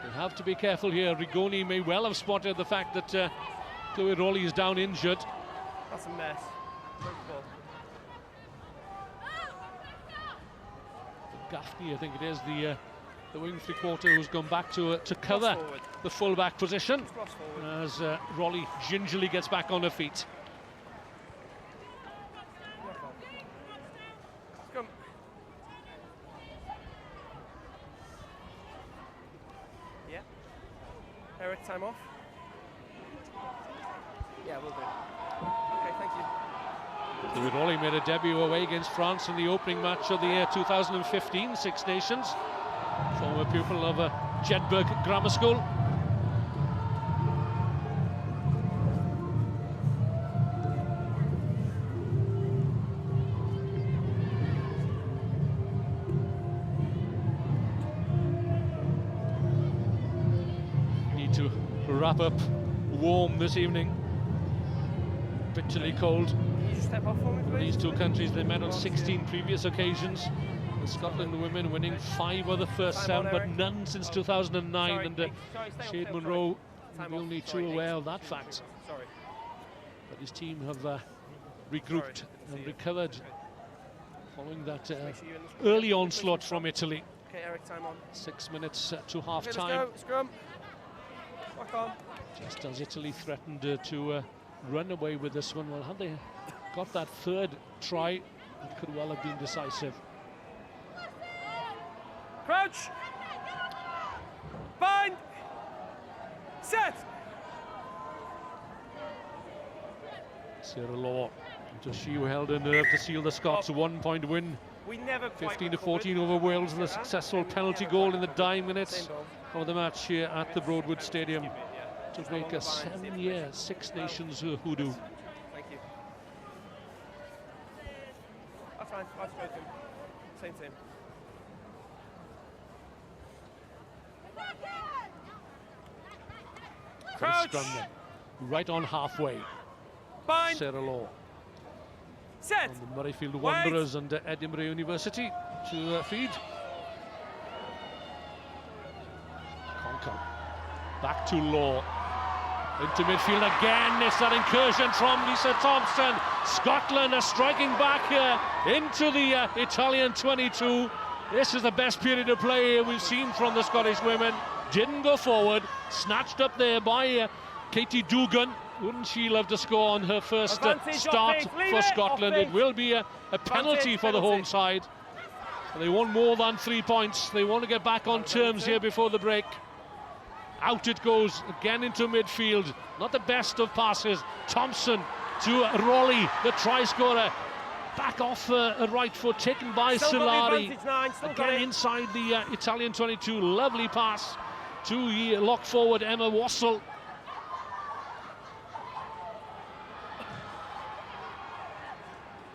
They have to be careful here. Rigoni may well have spotted the fact that Chloe Rowley is down injured. That's a mess. Gaffney, I think it is, the wing three-quarter who's gone back to cover the full-back position as Rowley gingerly gets back on her feet. Come. Yeah. Eric, time off. Yeah, we'll do. Okay, thank you. Chloe Rowley made a debut away against France in the opening match of the 2015 Six Nations. Former pupil of Jedburgh Grammar School. Need to wrap up warm this evening. Bitterly cold. Step off for me, please. These two countries, they met on 16 previous occasions. The Scotland women winning 5 of the first 7, but none since 2009. Sorry, And sorry, Shade Munro, the only two aware of that fact. Sorry. But his team have regrouped and recovered following that early onslaught from Italy. Okay, Eric, time on. 6 minutes to half Okay, time. let's go. Scrum. Back on. Just as Italy threatened to run away with this one. Well, had they got that third try, it could well have been decisive. Crouch. Bind. Set. Sarah Law, just she who held her nerve to seal the Scots' 1-point win. We never quite 15-14 over Wales with a successful penalty goal in the dying minutes of the match here at the Broadwood Stadium to make a 7-year Six Nations hoodoo. Thank you. That's fine. I've spoken. Same team. Crouch. Scrum then, right on halfway. Bind. Sarah Law Set. on the Murrayfield Wanderers and Edinburgh University to feed. Conkle back to Law. Into midfield again. It's that incursion from Lisa Thompson. Scotland are striking back here into the Italian 22. This is the best period of play we've seen from the Scottish women. Didn't go forward. Snatched up there by Katie Dugan. Wouldn't she love to score on her first start for Scotland? It will be a penalty for the home side. They want more than 3 points. They want to get back on terms here before the break. Out it goes again into midfield. Not the best of passes. Thompson to Rowley, the try scorer. Back off a right foot, taken by Solari. Again inside the Italian 22. Lovely pass to lock forward Emma Wassell.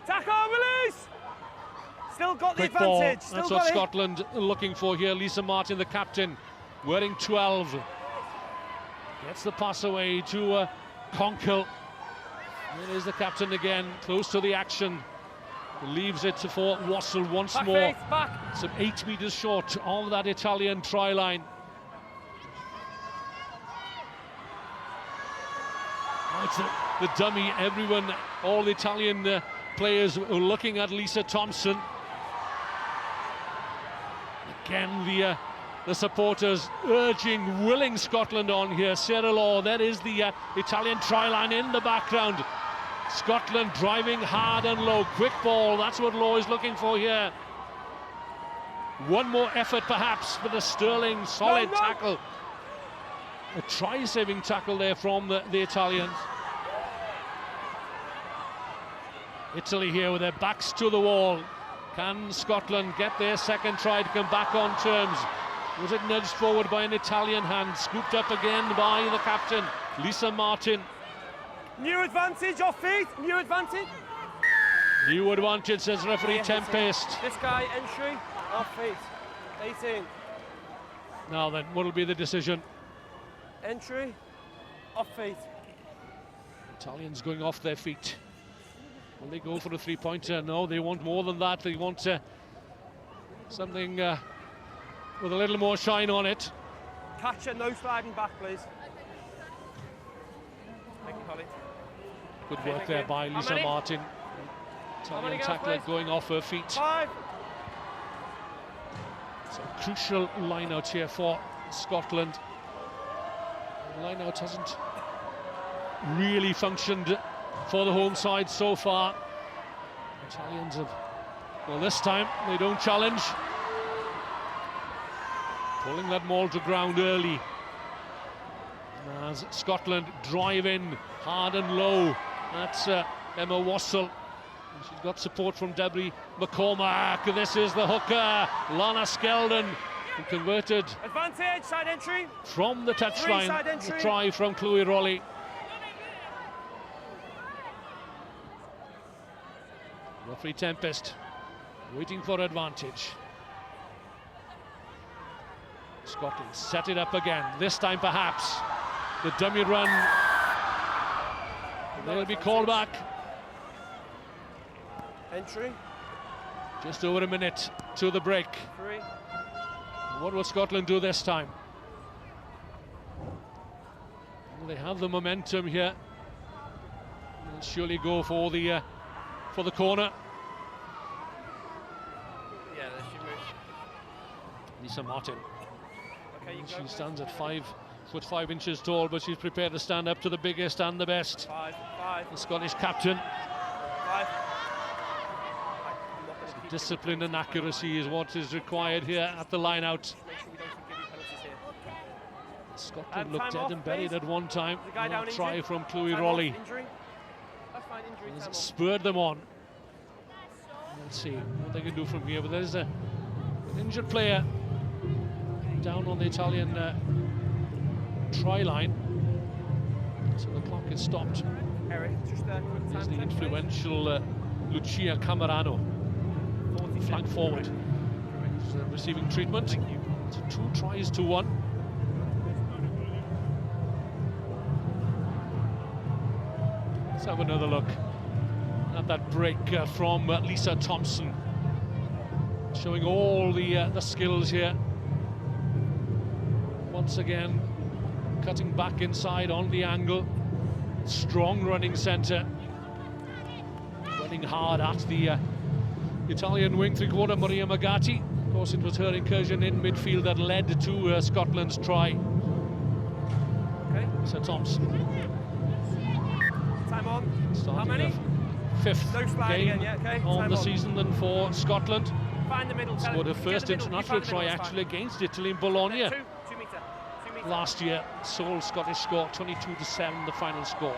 Tackle, release. Still got the Quick ball. advantage. Still That's got what it. Scotland are looking for here. Lisa Martin, the captain, wearing 12. Gets the pass away to Conkle. There is the captain again, close to the action. Leaves it for Wassell once Back, more. Faith, back. Some 8 metres short of that Italian try line. It's the dummy. Everyone, all the Italian players are looking at Lisa Thompson. Again, the supporters urging, willing Scotland on here. Sarah Law, that is the Italian try line in the background. Scotland driving hard and low. Quick ball, that's what Law is looking for here. One more effort perhaps for the sterling solid tackle. A try-saving tackle there from the Italians. Italy here with their backs to the wall. Can Scotland get their second try to come back on terms? Was it nudged forward by an Italian hand? Scooped up again by the captain, Lisa Martin. New advantage, off feet, new advantage. New advantage, says referee Tempest. This guy, entry, off feet, 18. Now then, what will be the decision? Entry, off feet. Italians going off their feet. Will they go for a three-pointer? No, they want more than that. They want something with a little more shine on it. Catcher, no sliding back, please. Thank you, Holly. Good work there by Lisa Martin. Italian tackler going off her feet. 5. It's a crucial line-out here for Scotland. The line-out hasn't really functioned for the home side so far. Italians have, well, this time they don't challenge. Pulling that maul to ground early. As Scotland drive in hard and low. That's Emma Wassell. And she's got support from Debbie McCormack. This is the hooker, Lana Skeldon, who converted Advantage, side entry. from the touchline. Side entry. The try from Chloe Rowley. Referee Tempest waiting for advantage. Scotland set it up again. This time perhaps the dummy run. They'll be called back. Entry. Just over a minute to the break. 3. What will Scotland do this time? Well, they have the momentum here. They'll surely go for the corner. Yeah, there she moves. Lisa Martin. Okay, you She go. stands at 5'5" tall, but she's prepared to stand up to the biggest and the best. 5. The Scottish captain. 5. Discipline and accuracy is what is required here at the line-out. Make sure we don't give you penalties here. Scotland looked Time dead off, and buried please. at one time. The guy And down that try injured. from Chloe Time off, Rowley injury. That's fine, injury, time has off. spurred them on. Let's see what they can do from here. But there's an injured player down on the Italian try line. So the clock is stopped. Eric, just quick There's time the check, please. influential Lucia Camerano, 40 flank seconds. forward. Correct. She's, receiving treatment. Thank you. So 2 tries to 1. Let's have another look at that break from Lisa Thompson, showing all the skills here. Once again, cutting back inside on the angle. Strong running centre. Running hard at the Italian wing three-quarter, Maria Magatti. Of course, it was her incursion in midfield that led to Scotland's try. Okay, Lisa Thompson. time on. Starting How many? her 5th No sliding game again, yeah, okay. on Time the on. season then for Scotland. Find the middle. tell Scored her him. Get first the middle, you international find the try middle, it's actually fine. against Italy in Bologna 2 metre. 2 metre. last year. Sole Scottish score, 22-7 the final score. Ball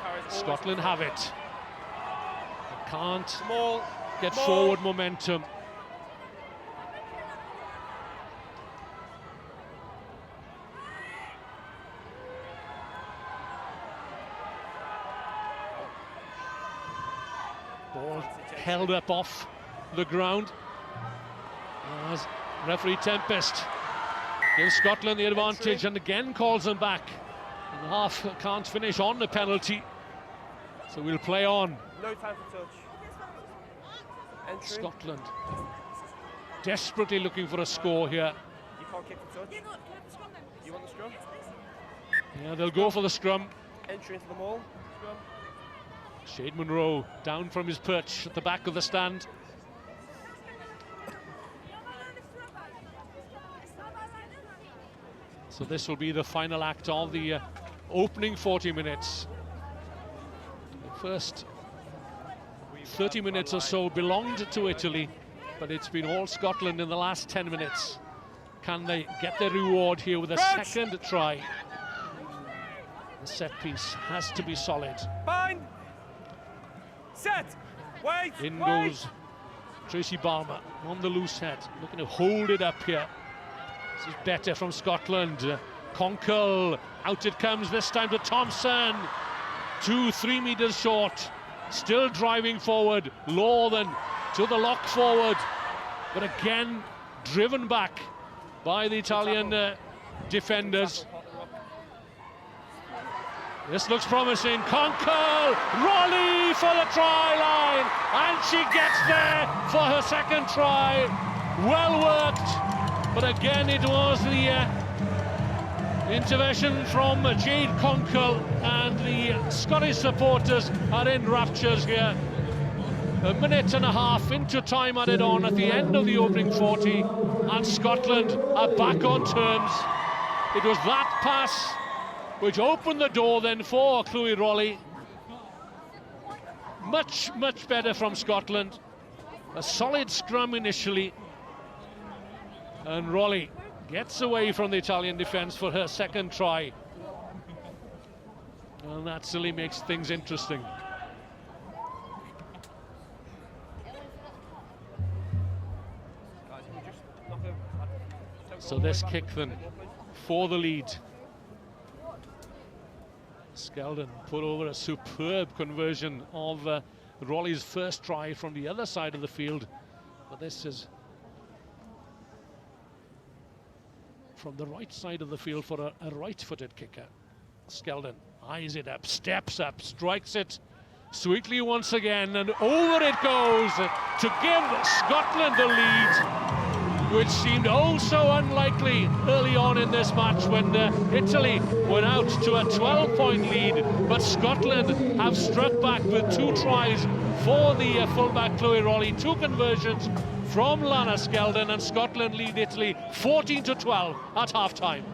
carries always Scotland in have front. it. They can't Small. get Small. forward momentum. Ball held up off the ground as referee Tempest gives Scotland the advantage and again calls them back. And the half can't finish on the penalty, so we'll play on. No time for touch. Entry. Scotland desperately looking for a score here. You can't kick the touch. You want the scrum? Yeah, they'll go for the scrum. Entry into the maul. Scrum. Shade Munro down from his perch at the back of the stand. So this will be the final act of the opening 40 minutes. The first 30 minutes or so belonged to Italy, but it's been all Scotland in the last 10 minutes. Can they get their reward here with a second try? The set piece has to be solid. Bind. Set. Wait. In wait. goes Tracy Balmer on the loose head, looking to hold it up here. This is better from Scotland. Conkle, out it comes this time to Thompson. 2-3 meters short, still driving forward. Law then to the lock forward, but again driven back by the Italian defenders. This looks promising. Conkle, Rolly for the try line, and she gets there for her second try. Well worked, but again it was the intervention from Jade Conkle, and the Scottish supporters are in raptures here. A minute and a half into time added on at the end of the opening 40, and Scotland are back on terms. It was that pass which opened the door then for Chloe Rolly. Much better from Scotland. A solid scrum initially, and Rolly gets away from the Italian defence for her second try. And that certainly makes things interesting. So this kick then for the lead. Skeldon put over a superb conversion of Rolly's first try from the other side of the field, but this is from the right side of the field for a right-footed kicker. Skeldon eyes it up, steps up, strikes it sweetly once again, and over it goes to give Scotland the lead, which seemed oh so unlikely early on in this match when Italy went out to a 12-point lead. But Scotland have struck back with 2 tries for the fullback Chloe Rolly, 2 conversions from Lana Skeldon, and Scotland lead Italy 14-12 at half-time.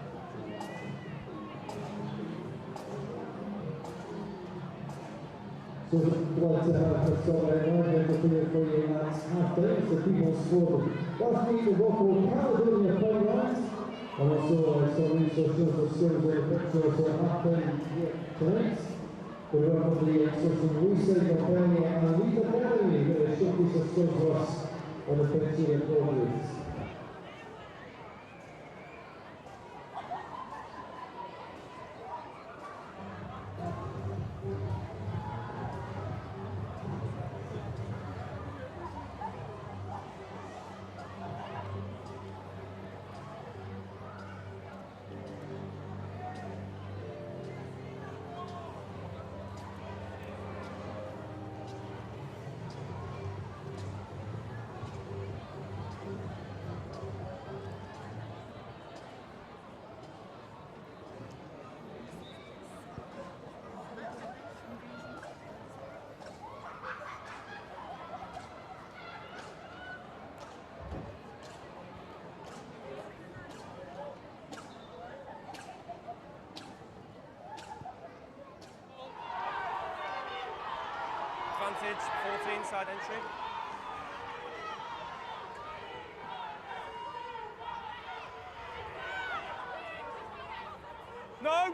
So what for Scotland, for you lads, half-time, the people scored. Last week, the Rockwell Caledonia play lines, and also some research for skills on the picture, so half-time tonight. We welcome the social research company and Lead Academy, who showcase of skills for us on the picture and coordinates. Advantage, 14, side entry. No!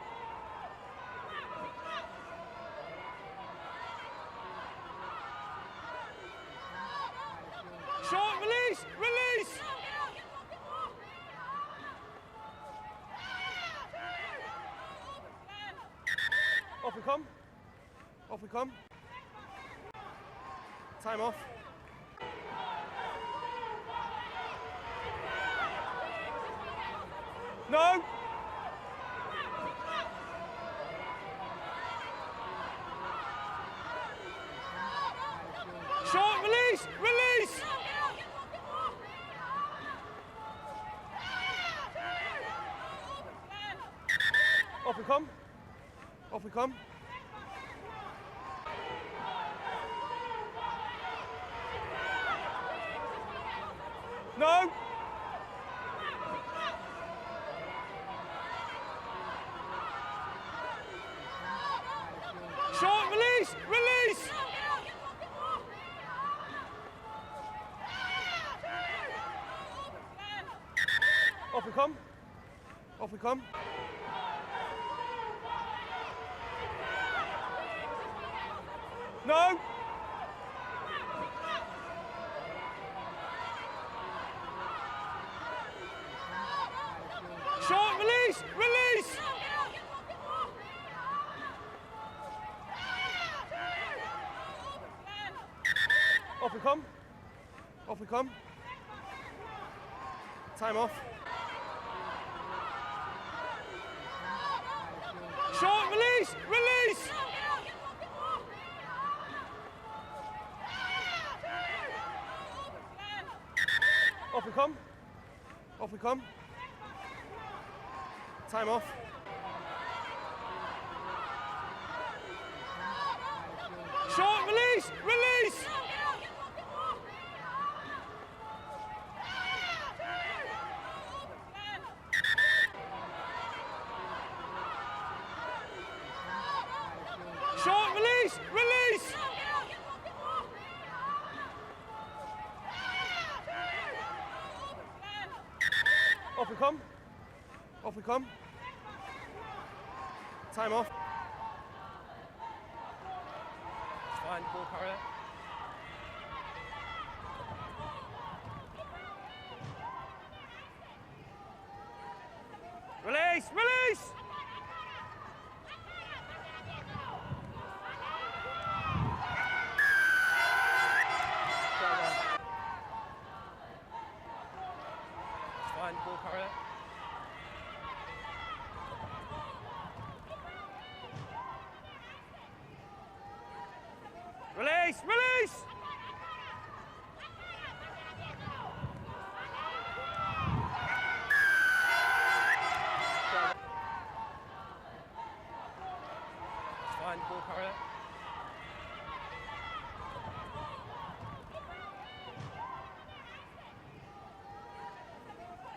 Short, release! Release! Off we come. Off we come. Time off. No! Short, release! Release! Off we come. Off we come. No! Short, release! Release! Off we come. Off we come. No! we come. Off we come. Time off. Short, release, release! Off we come. Off we come. Time off. Short, release, release! Short, release, release! Off we come. Off we come. Time off. It's fine, ball carrier. Release, release! It's fine, ball carrier. Release, release! It's fine, ball carrier.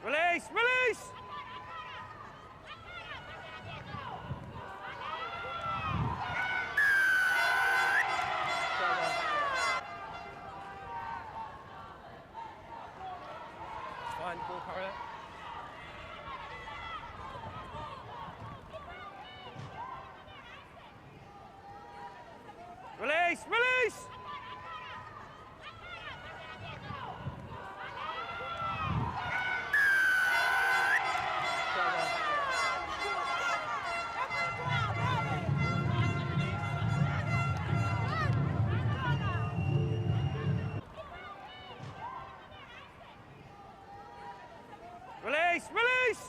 Release, release! Fine, ball carrier. Release, release! Release, release!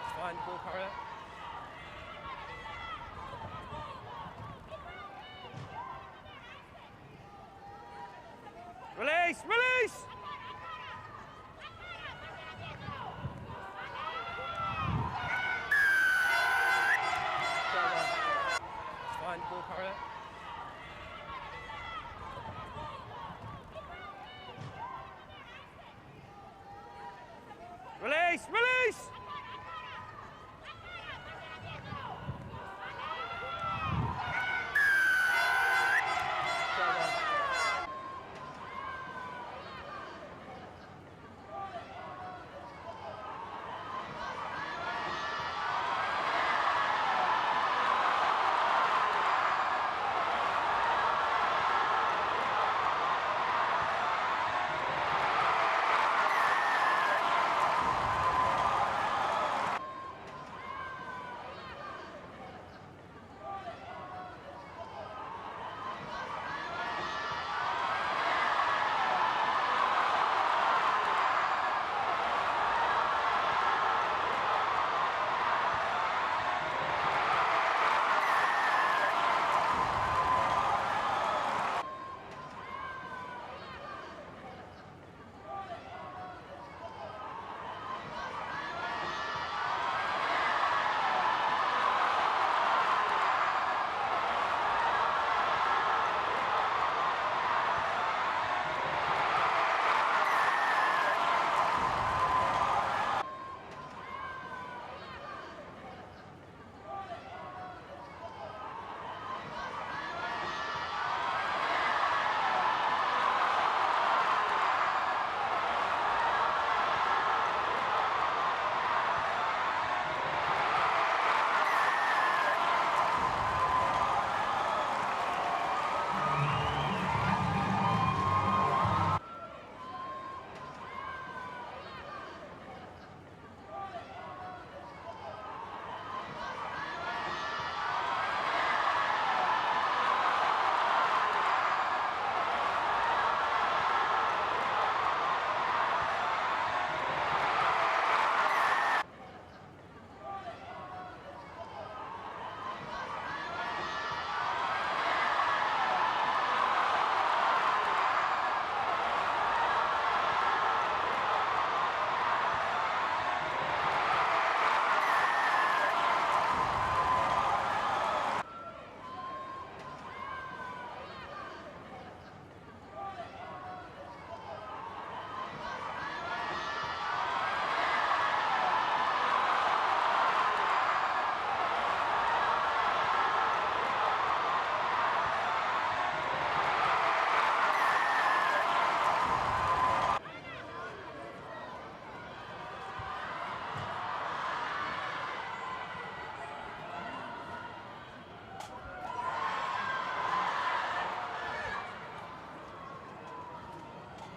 It's fine, ball carrier. Release, release! It's fine, ball carrier. Release, release!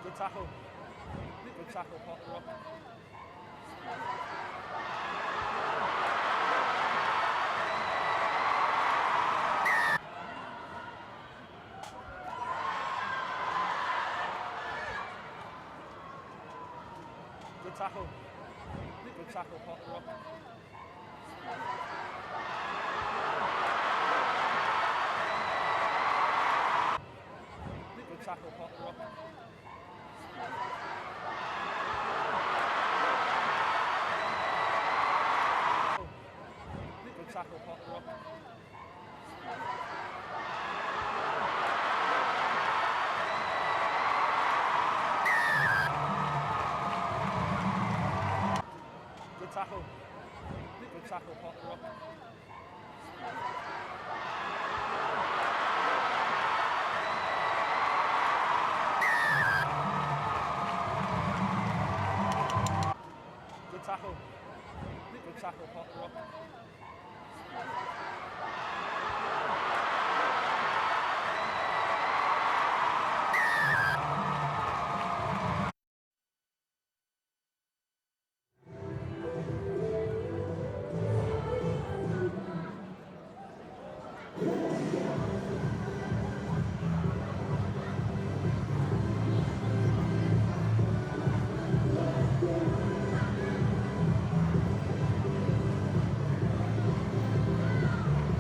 Good tackle. Good tackle, Potter up. Good tackle. Good tackle, Potter up. Good tackle, Potter up. Good tackle, Potter up. Good tackle. Good tackle, Potter up. Good tackle. Good tackle, Potter up.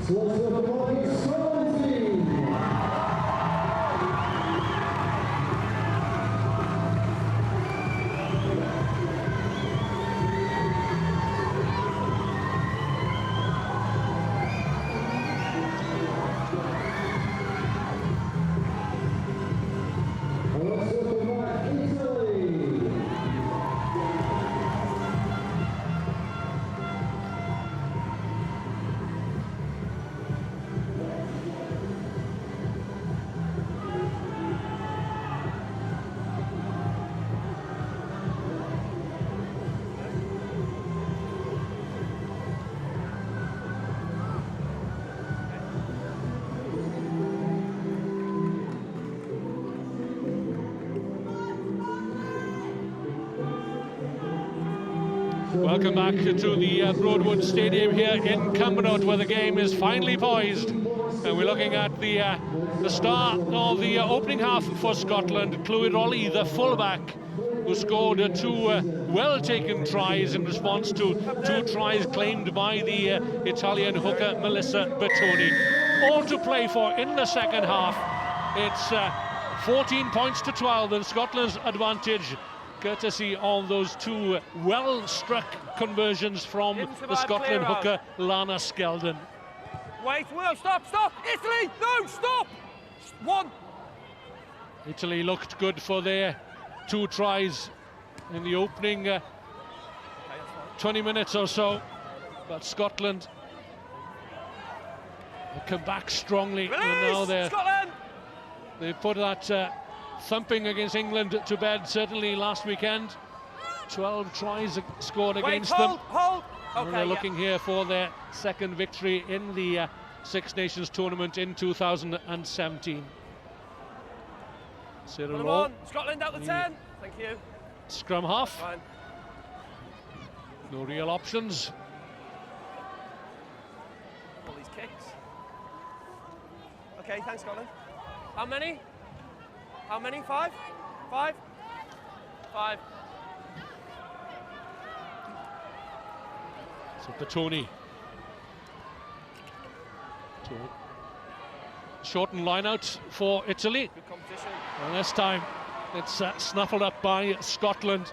So let's look at what he's scoring. Let's look at what Italy. Welcome back to the Broadwood Stadium here in Cumbernauld, where the game is finally poised, and we're looking at the start of the opening half for Scotland. Clwyd Rolly, the fullback, who scored two well-taken tries in response to two tries claimed by the Italian hooker Melissa Bertoni. All to play for in the second half. It's 14 points to 12 in Scotland's advantage, courtesy of those two well-struck conversions from the Scotland hooker Lana Skeldon. Wait, no, stop, Italy, no, stop! One. Italy looked good for their two tries in the opening 20 minutes or so, but Scotland come back strongly. Release, and now Scotland! they put that thumping against England to bed, certainly last weekend. 12 tries scored against them. Hold. Okay, And they're looking here for their second victory in the Six Nations tournament in 2017. Cyril Come Lowe, on, Scotland out the 10. Thank you. scrum half. Fine. No real options. All these kicks. Okay, thanks, Scotland. How many? How many? Five? Five? Five. So Bertoni. Shortened line out for Italy. Good competition. And this time it's snuffled up by Scotland.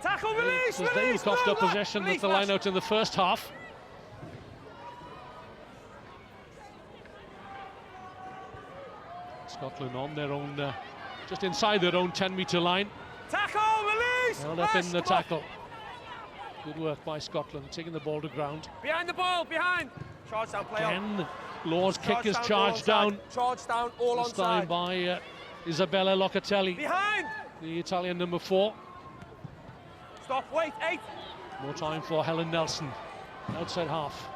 Tackle, release, As they release! looked after no, possession release, with the lads. line out in the first half. Scotland on their own, just inside their own 10-metre line. Tackle, release! Held up in the Come on. tackle. Good work by Scotland, taking the ball to ground. Behind the ball, behind! Charge down, play on. Again, Law's kick is all charged onside. down. Charge down, all This time onside. by Isabella Locatelli, Behind! the Italian number 4. Stop, wait, 8. More time for Helen Nelson, outside half.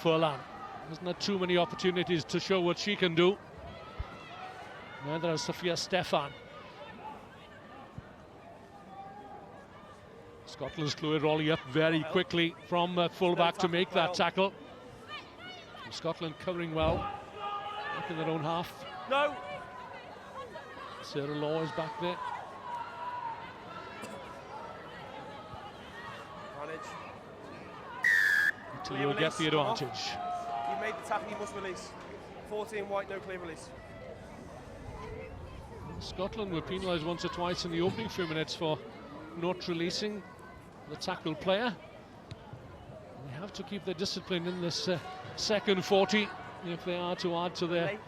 Furlan hasn't had too many opportunities to show what she can do. Neither has Sophia Stefan. Scotland's Clwyd Rolly up very quickly from full-back to make that tackle. Scotland covering well, back in their own half. No! Sarah Law is back there. Advantage. Italy will get the advantage. You made the tackle, you must release. 14 white, no clear release. Scotland were penalised once or twice in the opening few minutes for not releasing the tackled player. They have to keep their discipline in this second 40 if they are to add to their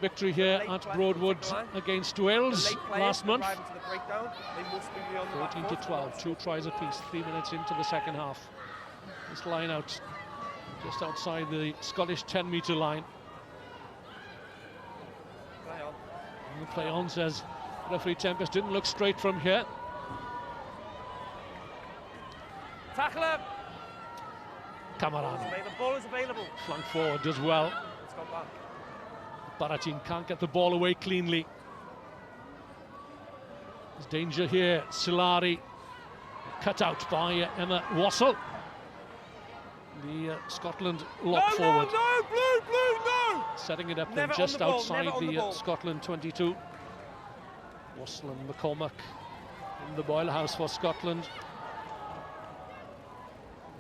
victory here at Broadwood against Wales last month. 14-12, 2 tries apiece, 3 minutes into the second half. This line out just outside the Scottish 10-metre line. And the play on, says referee Tempest. Didn't look straight from here. Tackle him! Cameron. The ball is available. Flank forward does well. It's gone back. Baratin can't get the ball away cleanly. There's danger here. Silari cut out by Emma Wassell. The Scotland lock forward. No, blue, no! Setting it up Never then just on the ball, outside never on the the ball. Scotland 22. Wassell and McCormack in the boiler house for Scotland.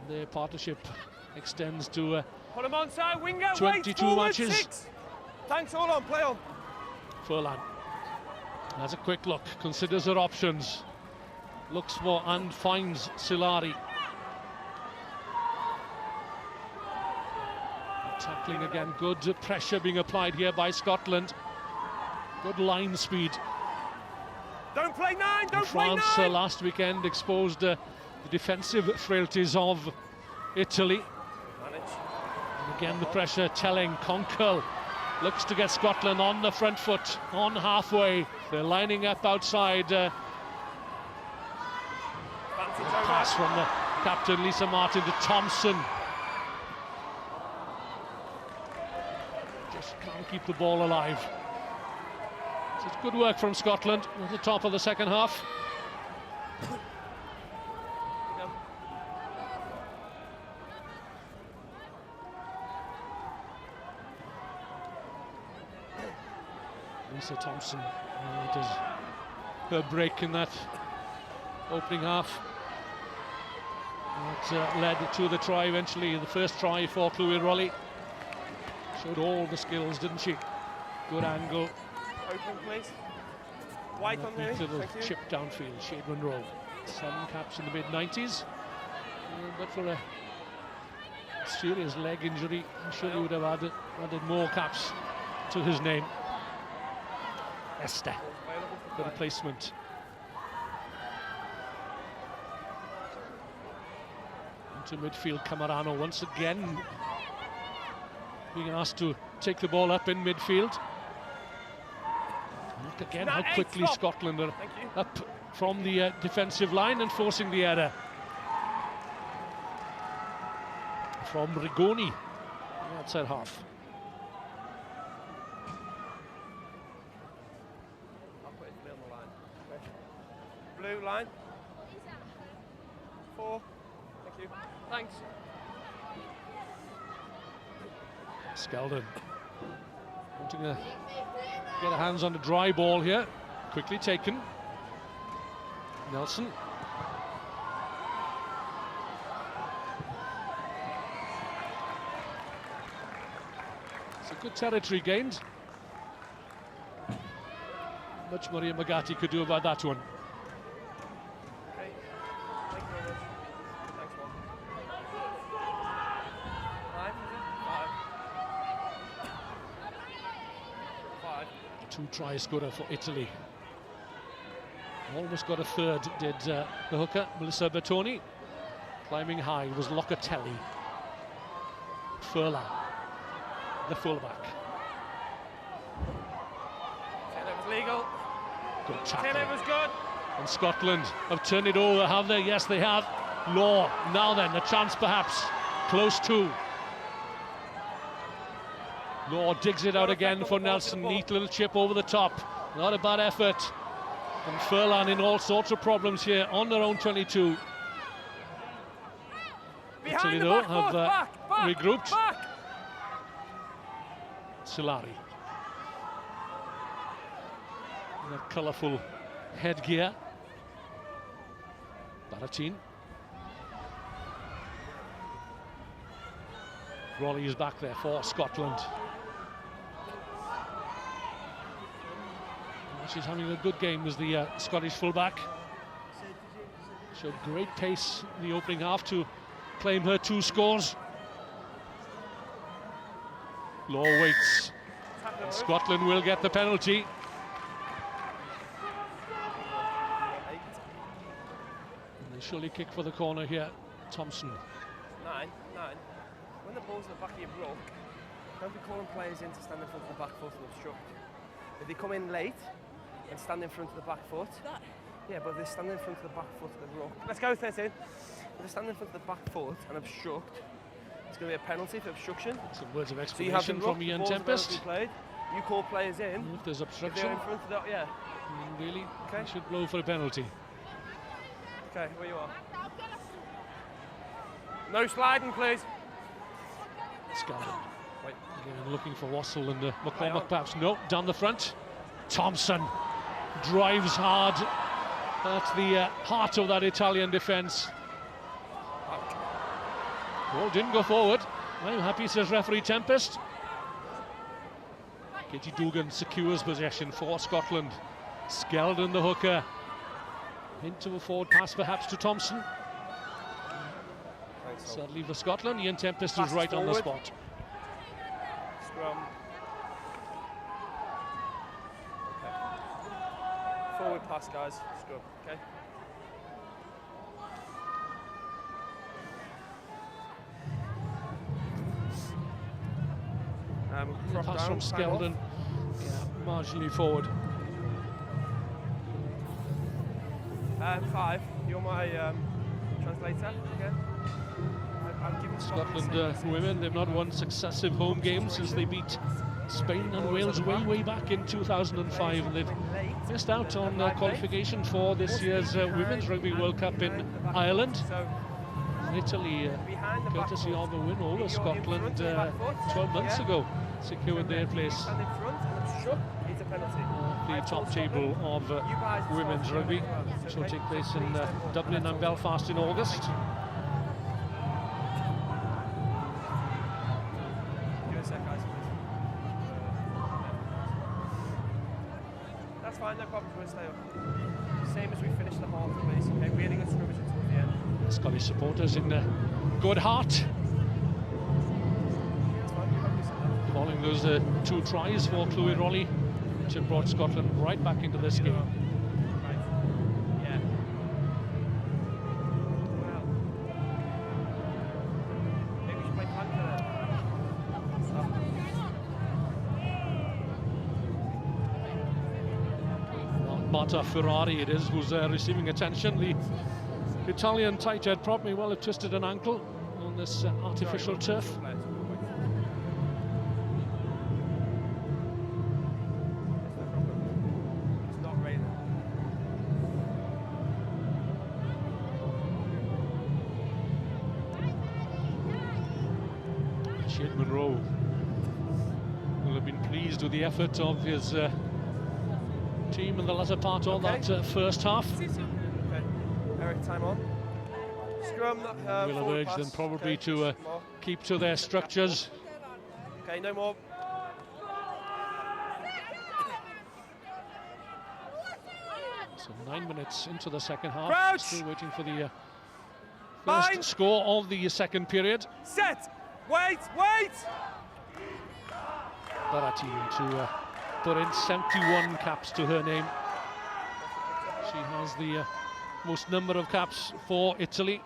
Their partnership extends to Put him on side, winger, 22 forward, matches. 6. Thanks, all on, play on. Furlan has a quick look, considers her options, looks for and finds Silari. Tackling again, good pressure being applied here by Scotland. Good line speed. Don't play 9, don't play 9! France last weekend exposed the defensive frailties of Italy. And again the pressure telling. Conkle looks to get Scotland on the front foot, on halfway. They're lining up outside. Pass from the captain Lisa Martin to Thompson. Just can't keep the ball alive. It's good work from Scotland at the top of the second half. Lisa Thompson does her break in that opening half. That led to the try eventually, the first try for Clwyd Rolly. Showed all the skills, didn't she? Good angle. Open, please. White on there. Little Thank you. chip downfield, Shade Monroe. 7 caps in the mid-90s. But for a serious leg injury, I'm sure he would have added more caps to his name. Esther, the replacement. Into midfield, Camerano once again being asked to take the ball up in midfield. Look again how quickly Scotland are up from the defensive line and forcing the error. From Rigoni, the outside half. Blue line. 4. Thank you. Thanks. Skeldon wanting to get her hands on the dry ball here. Quickly taken. Nelson. It's a good territory gained. Much Maria Magatti could do about that one. Okay. Thank you very much. Thanks, Bob. 5. 2 try scorer for Italy. Almost got a third, did the hooker, Melissa Bertoni. Climbing high was Locatelli. Furlan, the fullback. 10 was legal. Good 10 tackle. was good. And Scotland have turned it over, have they? Yes, they have. Law, now then, a chance perhaps. Close to. Law digs it out again for Nelson. Neat little chip over the top. Not a bad effort. And Furlan in all sorts of problems here on their own 22. Italy, the though, back have foot, back, regrouped. back. Solari. That colourful headgear. Baratin. Raleigh is back there for Scotland. She's having a good game as the Scottish fullback. Showed great pace in the opening half to claim her 2 scores. Law waits. Scotland will get the penalty. And they surely kick for the corner here. Thompson. 9. When the ball's in the back of your ruck, don't be calling players in to stand in front of the back foot and obstruct. If they come in late and stand in front of the back foot, yeah, but if they stand in front of the back foot of the ruck, let's go 13. If they stand in front of the back foot and obstruct, it's going to be a penalty for obstruction. Some words of So you have the explanation ruck, from Ian the ball's Tempest. about to be played, you call players in. If there's If obstruction, they're in front of the, yeah. really, Okay. they should blow for a penalty. Okay, where you are. No sliding, please. Scarlett. Wait. Again, looking for Wassell and McCormack on. perhaps. No, down the front. Thompson drives hard at the heart of that Italian defence. Ball didn't go forward. I'm happy, says referee Tempest. Katie Dugan secures possession for Scotland. Skeldon the hooker. Into a forward pass perhaps to Thompson. Sadly for Scotland, Ian Tempest is right on the spot. Scrum. Okay. Forward pass, guys. Scrum. Okay. Drop Pass down, from time off. Skeldon, marginally forward. 5. You're my translator again. I'm giving Scotland the same women, they've not won successive home games since they beat Spain and Wales way back in 2005, and they've missed out on qualification for this year's Women's Rugby World Cup in Ireland. So And Italy, behind the back courtesy foot. of a win over You're in Scotland front of the back foot. 12 months Yeah. ago, secured their place Stand in front and obstruct, it's a penalty. the I've top told table Scotland, of you guys are women's supposed to rugby, do it as well. which will Okay? take place Please in stand up. Dublin and Belfast in August. Give it a sec, guys. That's fine, no problem, we'll stay up. Same as we finished the half, please. Okay, really good scrimmage until the end. Scottish supporters in good heart, That's fine, you have to sit down. following those 2 tries for Chloe Raleigh, which have brought Scotland right back into this game. Right. Yeah. Well. Maybe we should play Panther Marta Ferrari it is who's receiving attention. The Italian tight head prop may well have twisted an ankle on this artificial turf. It's not raining. Shane Monroe will have been pleased with the effort of his team in the latter part of Okay. that first half. Okay. Eric, time on. Scrum. Will have forward urged them pass. probably Okay, to more. keep to their structures. Okay, no more. So 9 minutes into the second half, Crouch! still waiting for the Bind! first score of the second period. Set. Wait. Wait. Baratin to put in 71 caps to her name. She has the most number of caps for Italy.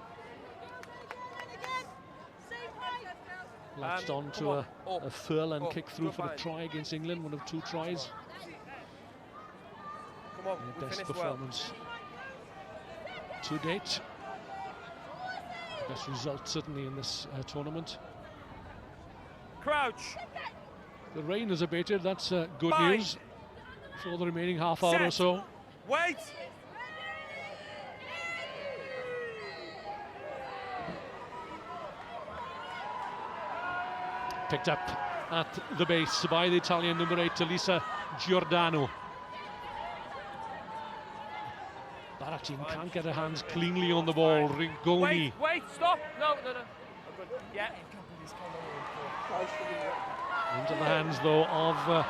Latched on to come on. a Furlan Up. kick through Good for the bind. try against England, one of 2 tries. Come on. Their We best finished well. performance to date. Best result certainly in this tournament. Crouch. The rain has abated, that's good Bind. news for the remaining half hour or Set. so. Wait! Picked up at the base by the Italian number 8, Elisa Giordano. Barak team can't get her hands cleanly on the ball. Rigoni Wait, stop! No. Yeah. into the hands though of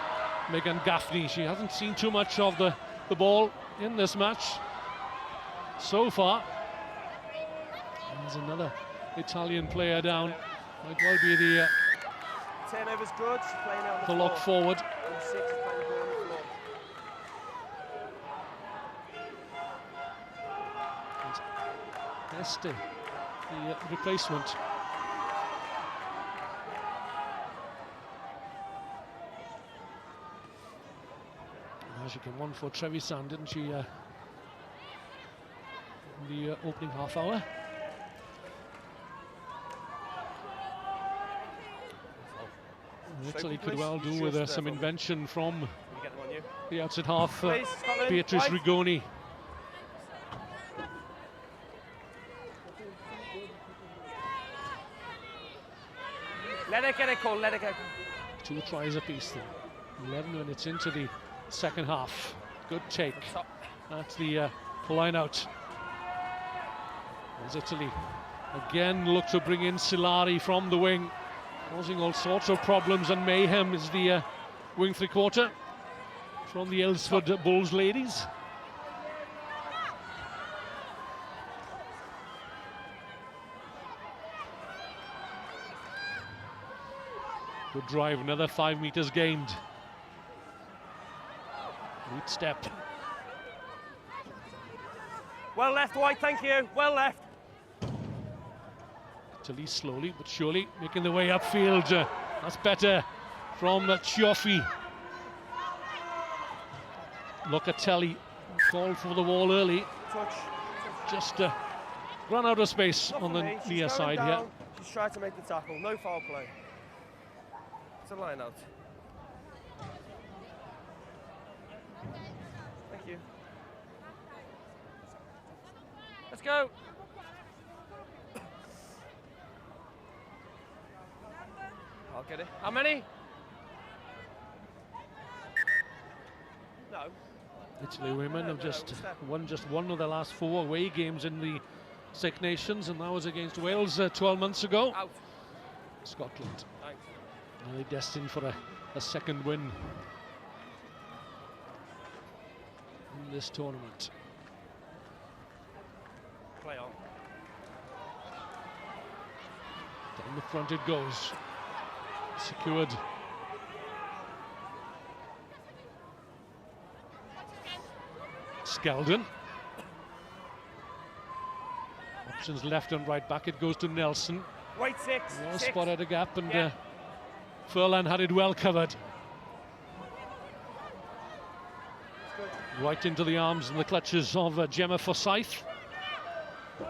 Megan Gaffney. She hasn't seen too much of the ball in this match so far. There's another Italian player down. Might well be the Turnover's good. She's playing it on the floor. lock forward. Number 6 is playing the ball on the floor. Este, the replacement. Now she came on for Trevisan, didn't she, in the opening half hour? Italy could well do with some invention from You get them on you. the outside half. Please, Scotland. Beatrice Wait. Rigoni. Let her get it, Cole. Let her get it. 2 tries apiece then. 11 minutes into the second half. Good take. Stop. That's the line out. As Italy again look to bring in Silari from the wing, causing all sorts of problems and mayhem is the wing three-quarter from the Aylesford Bulls ladies. Good drive, another 5 meters gained. Neat step. Well left, White. Thank you. Well left. Italy slowly but surely making the way upfield. That's better from Cioffi. Locatelli called for the wall early. Touch. Just run out of space Not on for the me. She's near going side down. here. She's tried to make the tackle. No foul play. It's a line out. Thank you. Let's go. I'll get it. How many? No. Italy women have just step. won one of their last 4 away games in the Six Nations, and that was against Wales 12 months ago. Out. Scotland Thanks. nearly destined for a second win in this tournament. Play on. Down the front it goes. Secured. Skeldon. Options left and right back. It goes to Nelson. Wait, 6. Well 6. spotted a gap, and Yeah. Furlan had it well covered. Right into the arms and the clutches of Gemma Forsyth.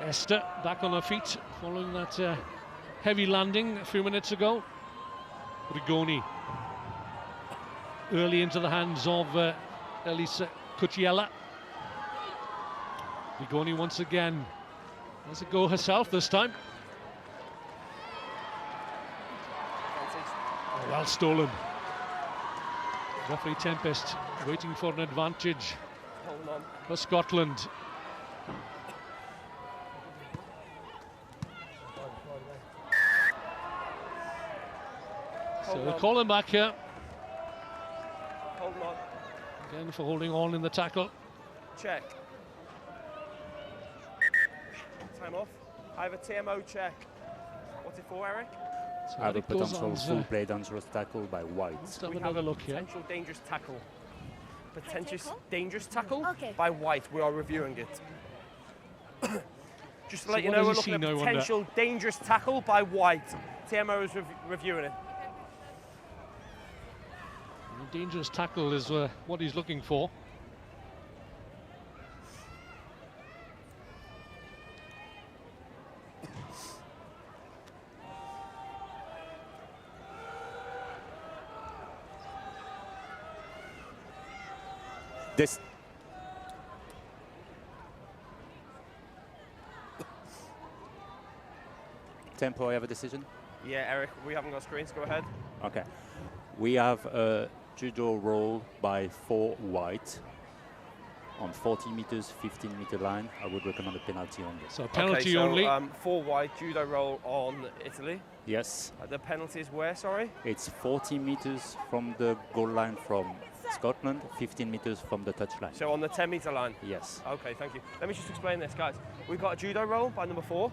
Esther back on her feet following that heavy landing a few minutes ago. Rigoni early into the hands of Elisa Cucciella. Rigoni once again has a go herself this time. Oh, well stolen. Referee Tempest waiting for an advantage Hold on. for Scotland. So Hold they'll on. call him back here Hold on. again for holding on in the tackle. Check. Time off. I have a TMO check. What's it for, Eric? So Other it goes potential on, full play dangerous tackle by White. let's have We another have look here. Potential dangerous tackle. Potential tackle? dangerous tackle Okay. by White. We are reviewing it. Just to So let you what know, does we're he looking see at now, I wonder? potential dangerous tackle by White. TMO is reviewing it. The dangerous tackle is what he's looking for. This tempo, I have a decision? Yeah, Eric, we haven't got screens. Go ahead. Okay. We have a judo roll by 4 white on 40 meters, 15 meter line. I would recommend a penalty only. So penalty okay, so, only. 4 wide judo roll on Italy. Yes, The penalty is where, sorry? it's 40 meters from the goal line from Scotland, 15 meters from the touch line. So on the 10-meter line? Yes. Okay, thank you. Let me just explain this, guys. We've got a judo roll by number 4.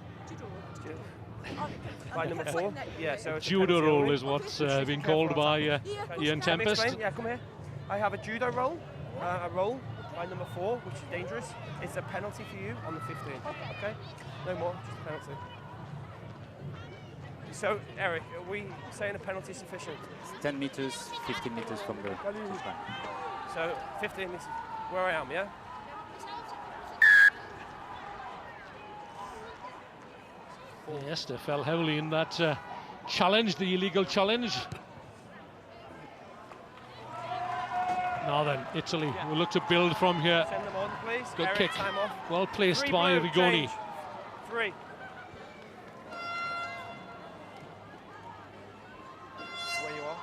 By number 4? Yeah, so it's a Judo penalty roll only. is what's Just been careful called on by that. Ian Let me Tempest. explain. Yeah, come here. I have a judo roll, a roll by number 4, which is dangerous. It's a penalty for you on the 15. Okay? No more, just a penalty. So, Eric, are we saying a penalty is sufficient? It's 10 meters, 15 meters from the touch line. So, 15 is where I am, yeah? Yes, they fell heavily in that challenge, the illegal challenge. Now then, Italy will look to build from here. Send them on, please. Good Eric, kick. time off. Well placed 3 by blue, Rigoni. change. 3. Where you are.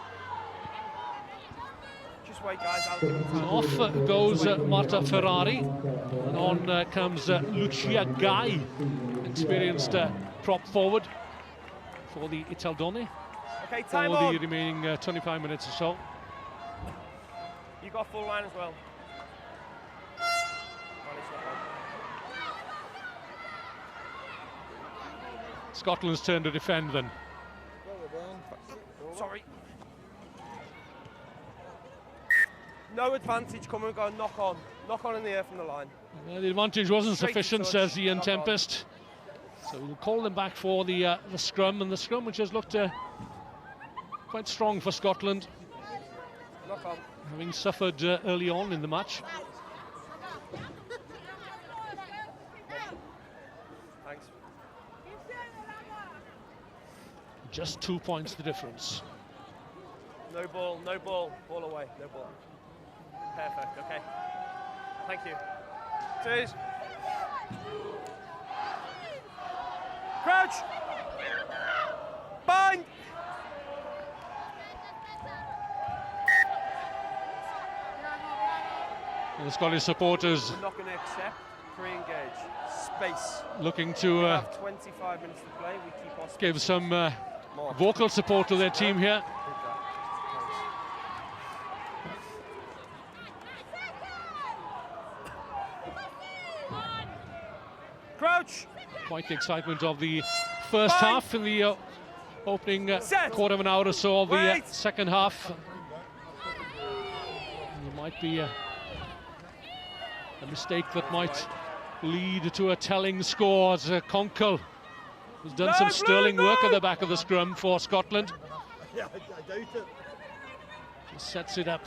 Just wait, guys. I'll give them time. Off goes Marta Ferrari, and on comes Lucia Gai, experienced prop forward for the Italdoni Okay, for time the on. remaining 25 minutes or so. You got full line as well. Scotland's turn to defend then. Sorry. No advantage, come and go, knock on. Knock on in the air from the line. The advantage wasn't Straight to sufficient, touch, says Ian knock on. Tempest. So we'll call them back for the scrum, and the scrum which has looked quite strong for Scotland, Knock on. having suffered early on in the match. Thanks. Just 2 points the difference. No ball, no ball. Ball away, no ball. Perfect, okay. Thank you. Cheers. Crouch! Bind! And the Scottish supporters Not going to accept. Pre-engage. Space. looking We to have 25 minutes to play. We keep our space. give some More. vocal support to their team here. Good guy. Thanks. Crouch! Quite the excitement of the first Fine. half in the opening Set. quarter of an hour or so of the Wait. second half. There might be a mistake that might lead to a telling score as Conkle has done some No, sterling blue, work no. at the back of the scrum for Scotland. Yeah, I doubt it. Just sets it up.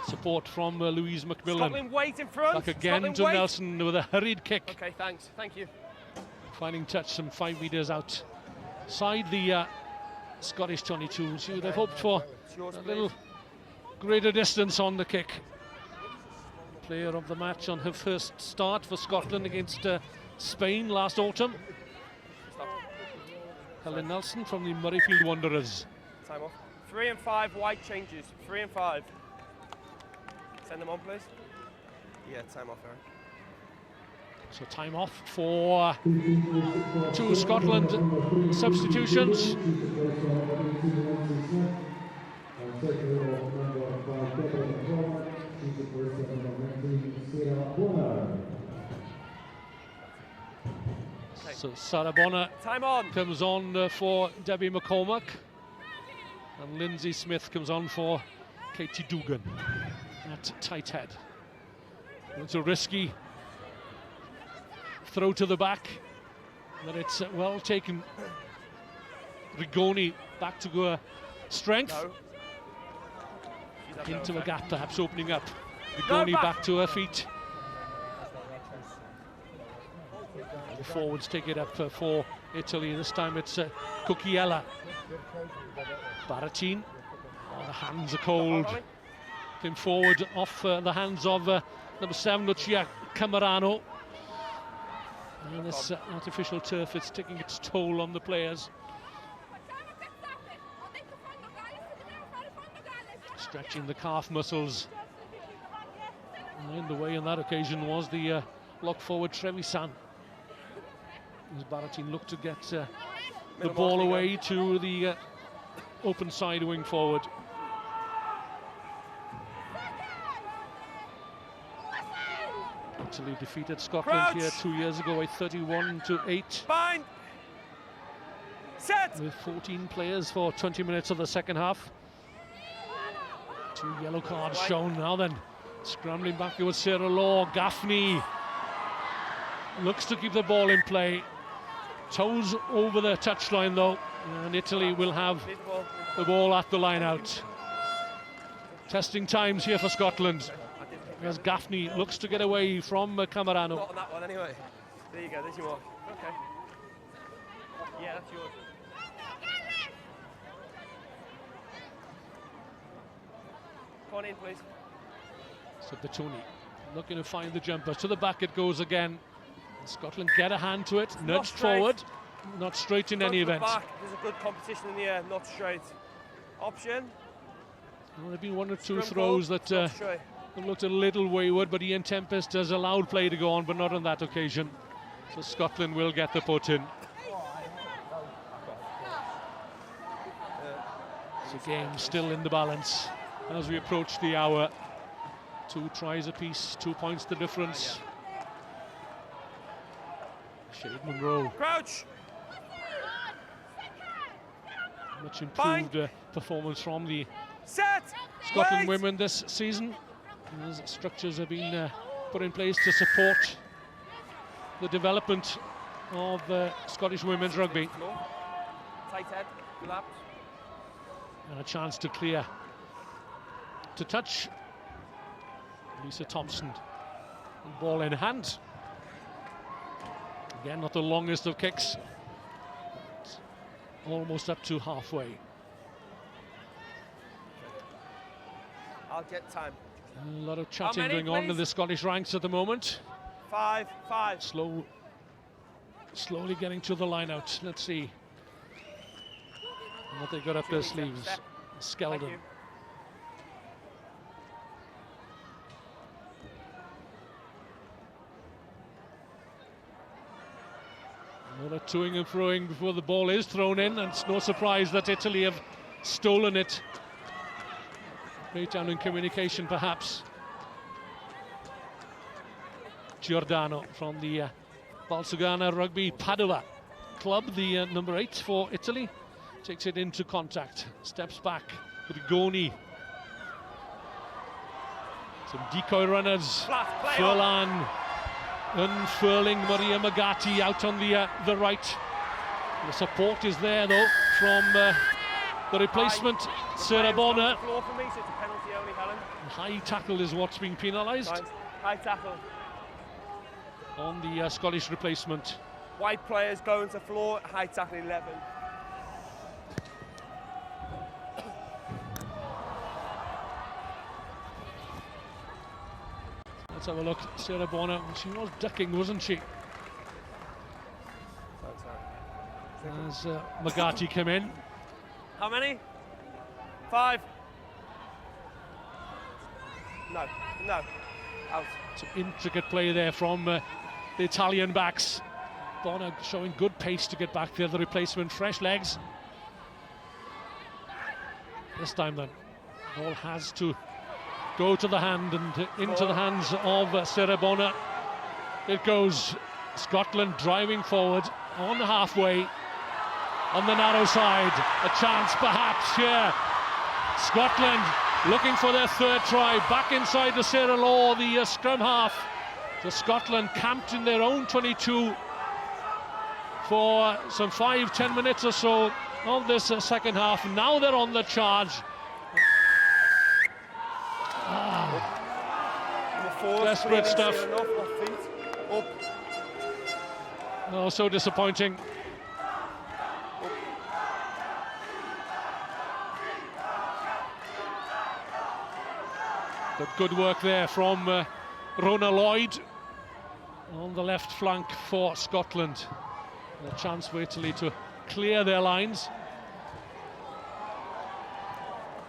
Support from Louise McMillan. Scotland wait in front. Back again Scotland to wait. Nelson with a hurried kick. Okay, thanks. Thank you. Finding touch some 5 metres outside the Scottish 22. So they've hoped for It's yours, a please. little greater distance on the kick. Player of the match on her first start for Scotland against Spain last autumn. Stop. Helen Nelson from the Murrayfield Wanderers. Time off. 3 and 5 white changes. 3 and 5. Send them on, please. Yeah, time off, Eric. So time off for 2 Scotland substitutions. So Sarah Bonner Time on. comes on for Debbie McCormack, and Lindsay Smith comes on for Katie Dugan at tight head. It's a risky throw to the back, but it's well taken. Rigoni back to strength, No. She's had no into a effect. gap perhaps opening up. No, Rigoni back. back to her feet. The forwards take it up for Italy. This time it's Cucchiella. Baratin. Oh, the hands are cold. Ollie. Came forward off the hands of number 7, Lucia Camerano. And this artificial turf is taking its toll on the players. Stretching the calf muscles. And in the way on that occasion was the lock forward Trevisan. As Baratin looked to get the ball away to the open side wing forward. Italy defeated Scotland here 2 years ago by 31-8. Bind. Set. With 14 players for 20 minutes of the second half. 2 yellow cards shown now then. Scrambling back, it was Sarah Law. Gaffney looks to keep the ball in play. Toes over the touchline though, and Italy will have the ball at the line out. Testing times here for Scotland as Gaffney looks to get away from Camerano. Not on that one anyway. There you go, there's your mark. Okay. Yeah, that's yours. Come on in, please. So Batoni looking to find the jumper. To the back it goes again. Scotland get a hand to it, nudged forward. Not straight in any event. Back. There's a good competition in the air, not straight. Option. Well, there have been 1 or 2 throws that have looked a little wayward, but Ian Tempest has allowed play to go on, but not on that occasion. So Scotland will get the put in. The game still in the balance as we approach the hour. 2 tries apiece, 2 points the difference. Shade Monroe. Crouch. Much improved performance from the Set. Scotland women this season. As structures have been put in place to support the development of Scottish women's rugby. Tight head, collapse. And a chance to clear. To touch. Lisa Thompson. Ball in hand. Again, not the longest of kicks. Almost up to halfway. I'll get time. A lot of chatting going on in the Scottish ranks at the moment. 5. Slowly getting to the line out. Let's see what they got up their sleeves. Skeldon. Another toing and throwing before the ball is thrown in, and it's no surprise that Italy have stolen it. Breakdown in communication, perhaps. Giordano from the Valsugana Rugby Padova club, the number 8 for Italy, takes it into contact, steps back with Goni. Some decoy runners. Furlan unfurling Maria Magatti out on the right. The support is there though from the replacement, Sarah Bonner. High tackle is what's being penalised. High tackle. On the Scottish replacement. White players going to floor, high tackle 11. Let's have a look. Sarah Bonner, she was ducking, wasn't she? As Magatti came in. How many? 5. No. Out. Some intricate play there from the Italian backs. Bonner showing good pace to get back there. The replacement, fresh legs. This time then, ball has to go to the hand and into the hands of Sarah Bonner. It goes. Scotland driving forward on the halfway, on the narrow side. A chance perhaps here. Scotland looking for their 3rd try. Back inside to Sarah Law, the scrum half. So Scotland camped in their own 22 for some 5-10 minutes or so of this second half. Now they're on the charge. Desperate stuff. Oh, so disappointing. But good work there from Rona Lloyd. on the left flank for Scotland. A chance for Italy to clear their lines.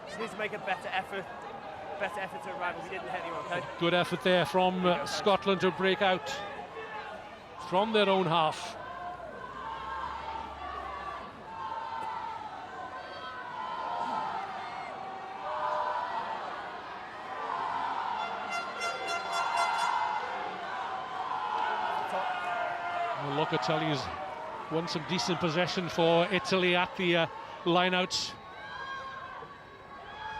Just needs to make a better effort to arrive. We didn't hit anyone, okay? Good effort there from Scotland to break out from their own half. Well, Locatelli's won some decent possession for Italy at the line-outs.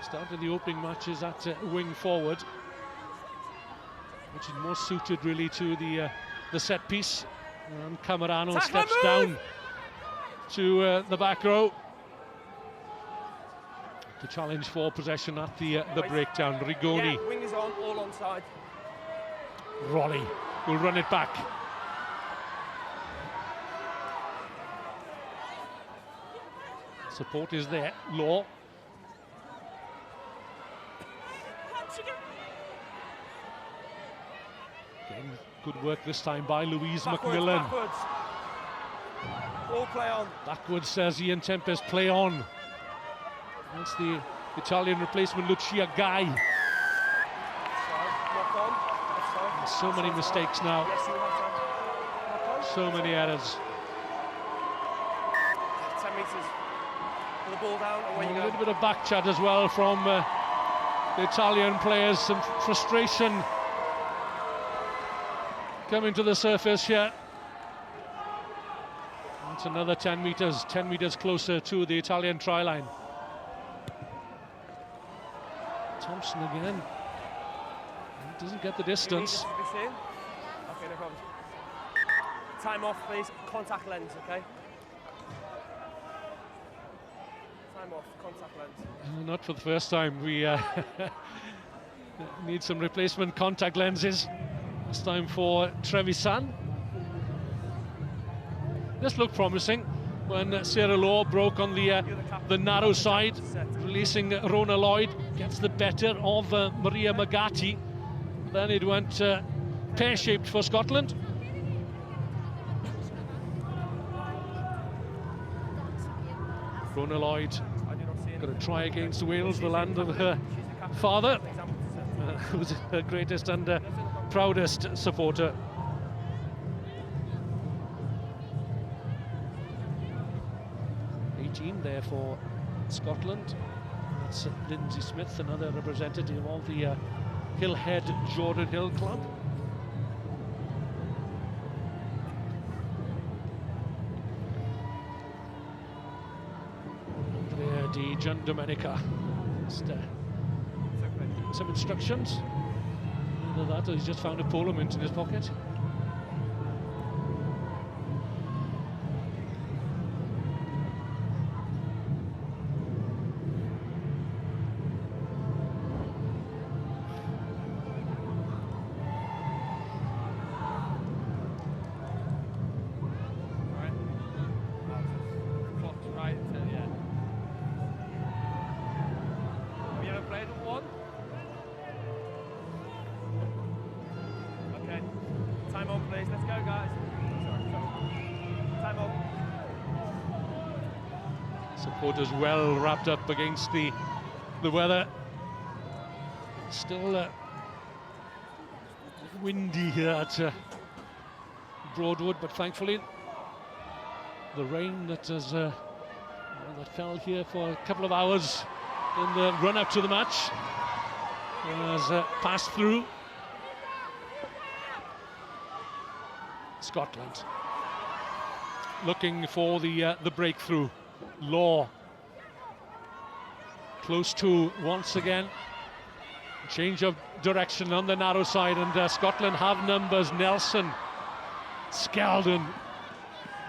Started the opening matches at wing forward, which is more suited really to the set piece. And Camerano steps down to the back row to challenge for possession at the breakdown. Rigoni. Yeah, wing is on, all onside. Rolly will run it back. Support is there. Law. Again, good work this time by Louise Macmillan. Backwards. All play on. Backwards, says Ian Tempest, play on. That's the Italian replacement, Lucia Guy. Knock on. Offside. So many mistakes now. Yes, you have to. Knock on. So many errors. 10 metres. Put the ball down, away you A go. little bit of back chat as well from the Italian players. Some frustration coming to the surface here. It's another 10 metres closer to the Italian try line. Thompson again. He doesn't get the distance. Okay, no problem. Time off, please. Contact lens, okay? Time off, contact lens. Not for the first time. We need some replacement contact lenses. This time for Trevisan. This looked promising when Sarah Law broke on the narrow side, releasing Rona Lloyd, gets the better of Maria Magatti. Then it went pear-shaped for Scotland. Rona Lloyd going to try against Wales, the land of her father, who's her greatest and proudest supporter. There for Scotland. That's Lindsay Smith, another representative of the Hillhead Jordan Hill Club. Andrea Di Giandomenica. Just, some instructions. Either that or he's just found a polo mint in his pocket. Supporters well wrapped up against the weather. Still windy here at Broadwood, but thankfully the rain that has that fell here for a couple of hours in the run-up to the match has passed through. Scotland looking for the breakthrough. Law close to once again. Change of direction on the narrow side, and Scotland have numbers. Nelson, Skeldon,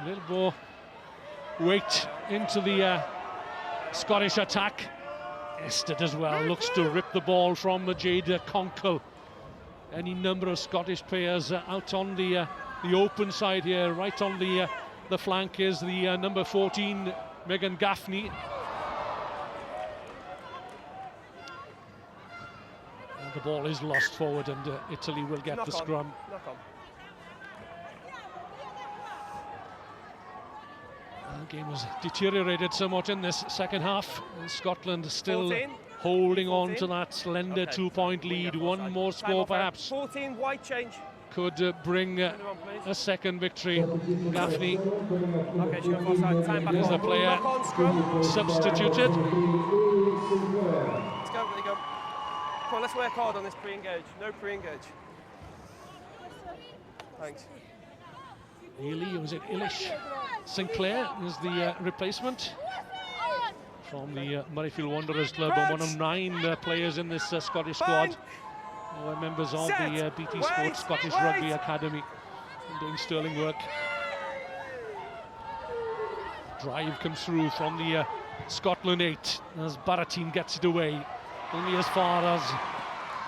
a little more weight into the Scottish attack. Ested as well looks to rip the ball from Jade Conkle. Any number of Scottish players out on the open side here. Right on the flank is the number 14 Megan Gaffney. And the ball is lost forward, and Italy will get the scrum. Knock on. The game was deteriorated somewhat in this second half. And Scotland still 14. holding on 14. to that slender Okay. 2-point lead. Wing One offside. more Time score off, perhaps 14, white change. could bring Turn around, please. a second victory. Gaffney Okay, show off offside. Time back is on. the player Back on, scrum. substituted. Let's go, there you go. Come on, let's work hard on this pre-engage. No pre-engage. Thanks. Ely, was it Ilish? Sinclair is the replacement from the Murrayfield Wanderers club, and one of 9 players in this Scottish squad who are members of the BT Sports Scottish Rugby Academy and doing sterling work. Drive comes through from the Scotland 8 as Baratin gets it away. Only as far as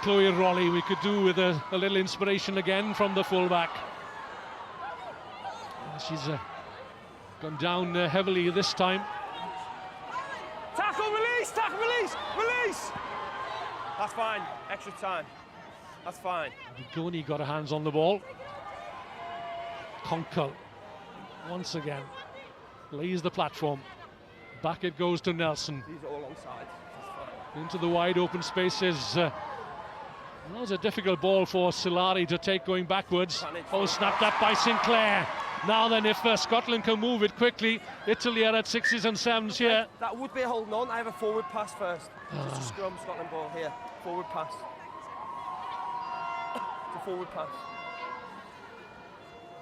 Chloe Rolly. We could do with a little inspiration again from the fullback. She's gone down heavily this time. Tackle, release, tackle, release, release! That's fine, extra time. That's fine. Rigoni got her hands on the ball. Conkle, once again, lays the platform. Back it goes to Nelson. These are all onside. That's fine. Into the wide open spaces. That was a difficult ball for Silari to take going backwards. Oh, snapped up by Sinclair. Now then, if Scotland can move it quickly, Italy are at 6s and 7s here. That would be a holding on. I have a forward pass first. Just a scrum, Scotland ball here. Forward pass. It's a forward pass.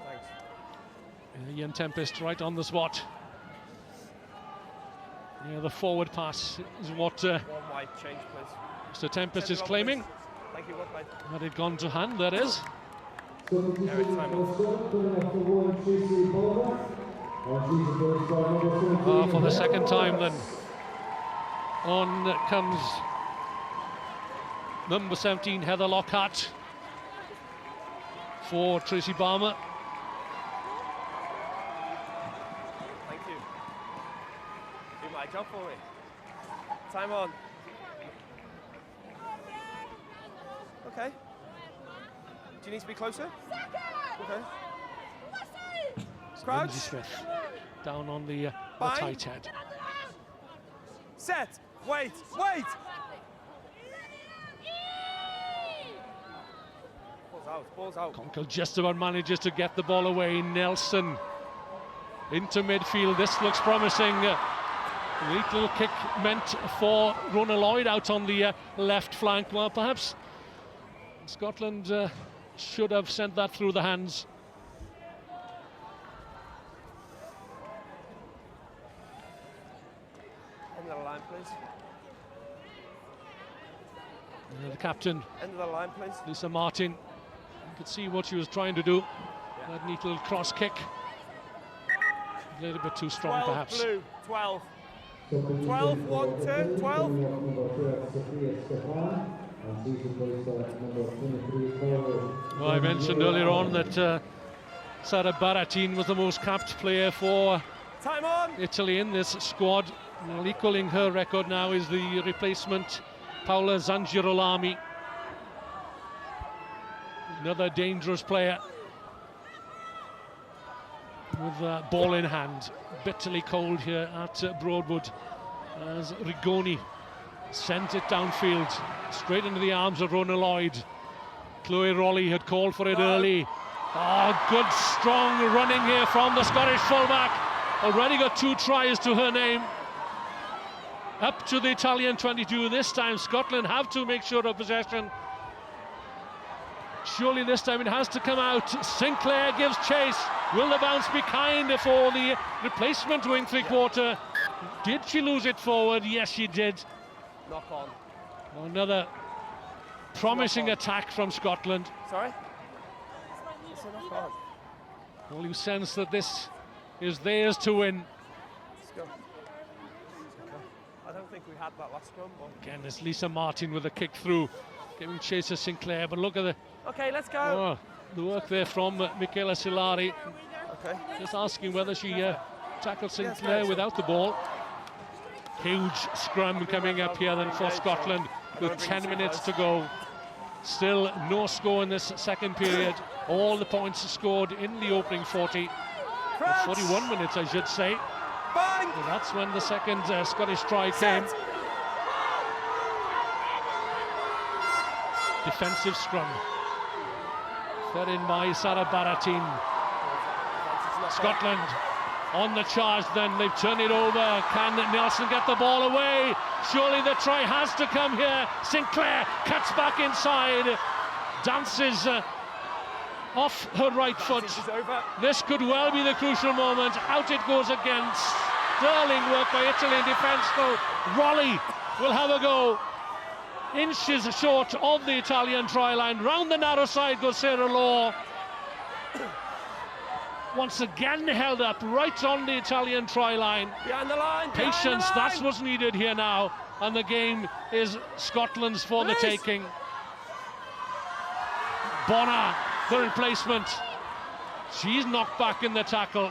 Thanks. Ian Tempest right on the spot. Yeah, the forward pass is what One white, change please. Mr. Tempest Send is it on, claiming. please. Thank you, one white. Had it gone to hand, that is. For the second time then. On comes number 17, Heather Lockhart, for Tracy Barmer. Thank you. Do my job for me. Time on. Okay. Do you need to be closer? Okay. Lindsay Crouch. Smith down on the Bind. tight head. Set. Wait. Wait. Balls out. Balls out. Conkle just about manages to get the ball away. Nelson into midfield. This looks promising. Neat little kick meant for Rona Lloyd out on the left flank. Well, perhaps Scotland should have sent that through the hands. End of the line, please. The captain, End of the line, please. Lisa Martin, you could see what she was trying to do. That neat little cross kick. A little bit too strong, 12 perhaps. blue. 12. 12, 1 turn, 12. Well, I mentioned earlier on that Sarah Baratin was the most capped player for Time on. Italy in this squad. Well, equaling her record now is the replacement, Paola Zangirolami. Another dangerous player with ball in hand. Bitterly cold here at Broadwood as Rigoni sent it downfield, straight into the arms of Rona Lloyd. Chloe Rolly had called for it early. Oh, good strong running here from the Scottish fullback. Already got 2 tries to her name. Up to the Italian 22. This time Scotland have to make sure of possession. Surely this time it has to come out. Sinclair gives chase. Will the bounce be kind for the replacement wing three-quarter? Did she lose it forward? Yes, she did. Knock on. Another promising attack from Scotland. Sorry? It's a knock on. Well, you sense that this is theirs to win. Let's go. I don't think we had that last scrum, but... Again, it's Lisa Martin with a kick through, giving chase to Sinclair. But look at the Okay, let's go. the work there from Michaela Silari. Okay. Just asking whether she tackled Yes, Sinclair yes. without the ball. Huge scrum coming up here then for Scotland with 10 minutes to go. Still no score in this second period. All the points scored in the opening 40. 41 minutes, I should say. Well, that's when the second Scottish try came. Defensive scrum. Fed in by Sarah Baratin. Scotland on the charge then, they've turned it over. Can Nelson get the ball away? Surely the try has to come here. Sinclair cuts back inside, dances off her right foot. This could well be the crucial moment. Out it goes again. Sterling work by Italy in defence though. Rolly will have a go. Inches short of the Italian try line. Round the narrow side goes Sarah Law. Once again held up right on the Italian try line. Behind the line. Patience, that's what's needed here now. And the game is Scotland's for the taking. Bonner, the replacement. She's knocked back in the tackle.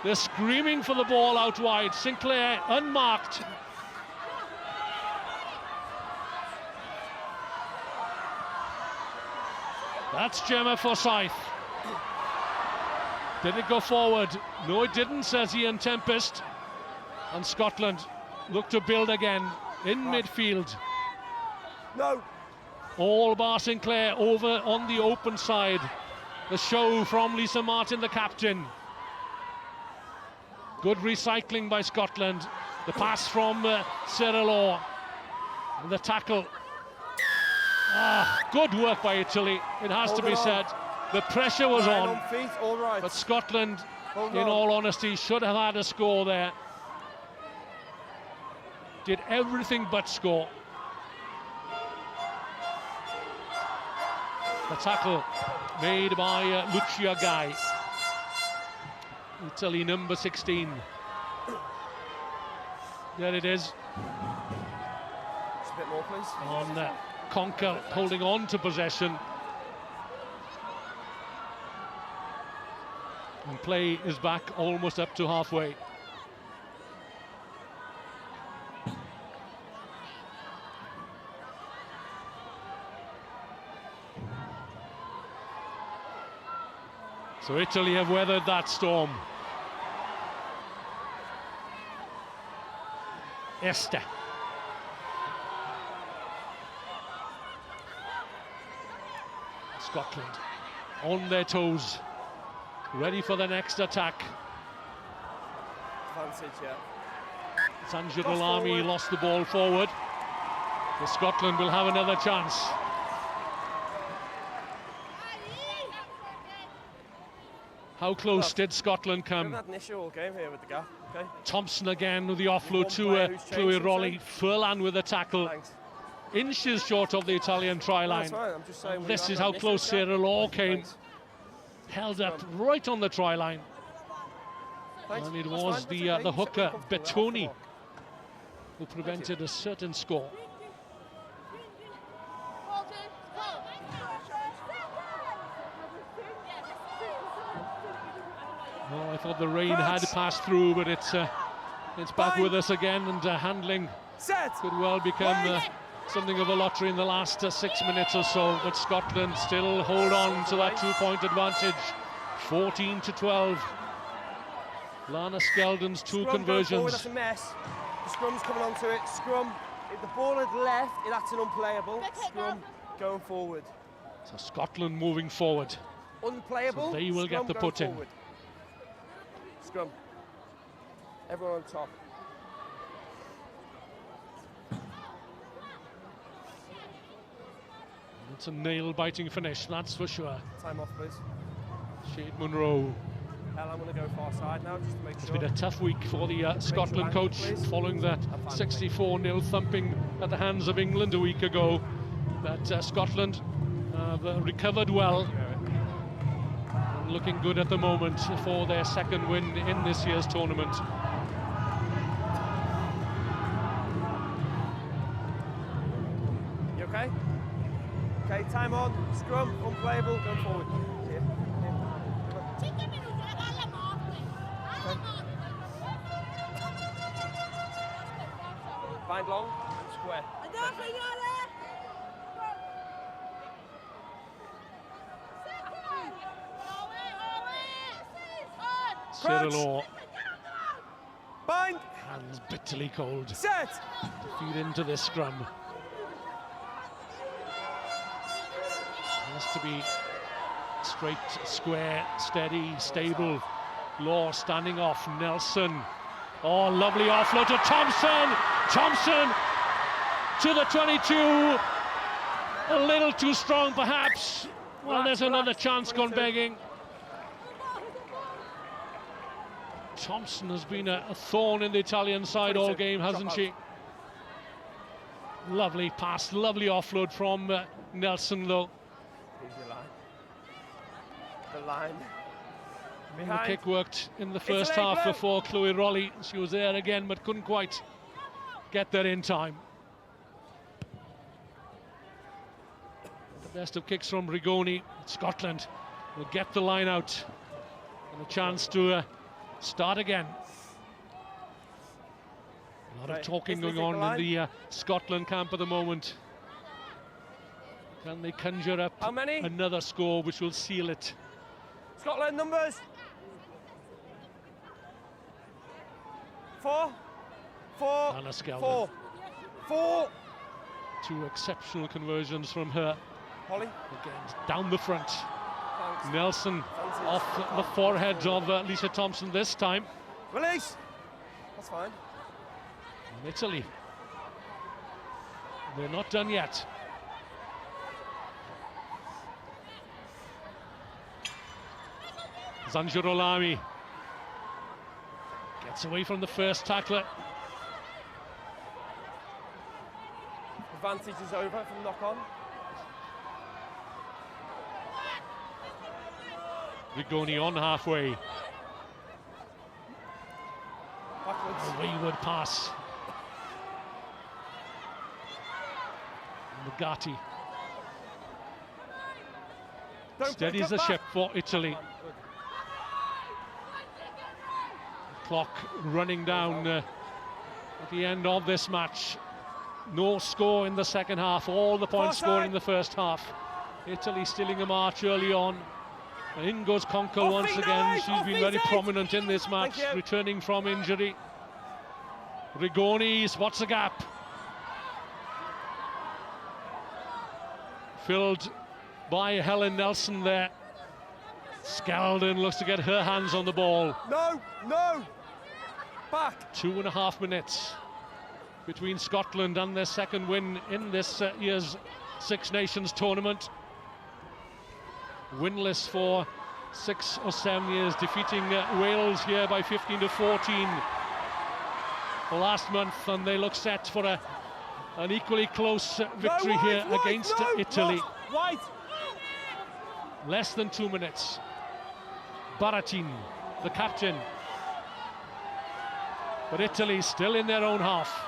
They're screaming for the ball out wide. Sinclair unmarked. That's Gemma Forsyth. Did it go forward? No, it didn't, says Ian Tempest. And Scotland look to build again in midfield. No. All bar Sinclair over on the open side. The show from Lisa Martin, the captain. Good recycling by Scotland. The pass from Sarah Law. And the tackle. Good work by Italy, it has to be said. The pressure was on, feet, all right. but Scotland, in all honesty, should have had a score there. Did everything but score. The tackle made by Lucia Guy. Italy number 16. There it is. Just a bit more, please. On Conker holding on to possession. And play is back almost up to halfway. So Italy have weathered that storm. Esther. Scotland on their toes, ready for the next attack. Advantage, yeah. Sanjurulami lost the ball forward. So Scotland will have another chance. How close did Scotland We come? haven't had an issue all game here with the gap, okay? Thompson again with the offload One to player who's Chloe changed Rolly. Furlan with the tackle. Thanks. Inches short of the Italian try No, line. that's fine, I'm just saying. This is how close Sarah Law came. Thanks. Held up right on the try line. Thanks. And it That's was fine, that's the okay. hooker Comfortable with that, Bettoni off who prevented a certain score. Oh, I thought the rain had passed through, but it's back with us again, and handling Set. could well become something of a lottery in the last 6 minutes or so. But Scotland still hold on to that 2-point advantage, 14-12. Lana Skeldon's two Scrum going forward, conversions. that's a mess. The scrum's coming onto it. Scrum. If the ball had left, that's an unplayable. Scrum going forward. So Scotland moving forward. Unplayable. So they will get Scrum the going put in. forward. Scrum. Everyone on top. It's a nail-biting finish, that's for sure. Time off, please. Shade Munro. Hell, I'm going to go far side now just to make It's sure. been a tough week for the Scotland coach following that 64-0 thumping at the hands of England a week ago. But Scotland have recovered well. And looking good at the moment for their second win in this year's tournament. You okay? Okay, time on. Scrum, unplayable, go forward. Here, here. Find long, square. Sarah Law. Hands bitterly cold. Set! To feed into this scrum. Has to be straight, square, steady, stable. Law standing off. Nelson. Oh, lovely offload to Thompson. Thompson to the 22. A little too strong, perhaps. Well, there's another chance gone begging. Thompson has been a thorn in the Italian side all game, hasn't she? Lovely pass, lovely offload from Nelson, though. Here's your line. The line. The Behind. kick worked in the first half before Chloe Rolly. She was there again, but couldn't quite get there in time. The best of kicks from Rigoni. Scotland will get the line out and a chance to start again. A lot of talking going on in the Scotland camp at the moment. Can they conjure up How many? another score which will seal it? Scotland numbers. 4. 4. Anna Skelton. 4. 4. Two exceptional conversions from her. Holly. Again, down the front. Thanks. Nelson Fancy off the forehead of Lisa Thompson this time. Release. That's fine. And Italy. They're not done yet. Zanjirolami gets away from the first tackler. Advantage is over from knock on. Rigoni on halfway. Backwards. A wayward pass. Mugati Don't steadies pick the up ship back. for Italy. Good. Clock running down at the end of this match. No score in the second half, all the points scored in the first half. Italy stealing a march early on. And in goes Conkle once again. She's been very prominent in this match, returning from injury. Rigoni spots a gap. Filled by Helen Nelson there. Skeldon looks to get her hands on the ball. No, no. Back. 2.5 minutes between Scotland and their second win in this year's Six Nations tournament. Winless for 6 or 7 years, defeating Wales here by 15-14 last month, and they look set for an equally close victory here against Italy. White. Less than 2 minutes. Baratin, the captain. But Italy still in their own half.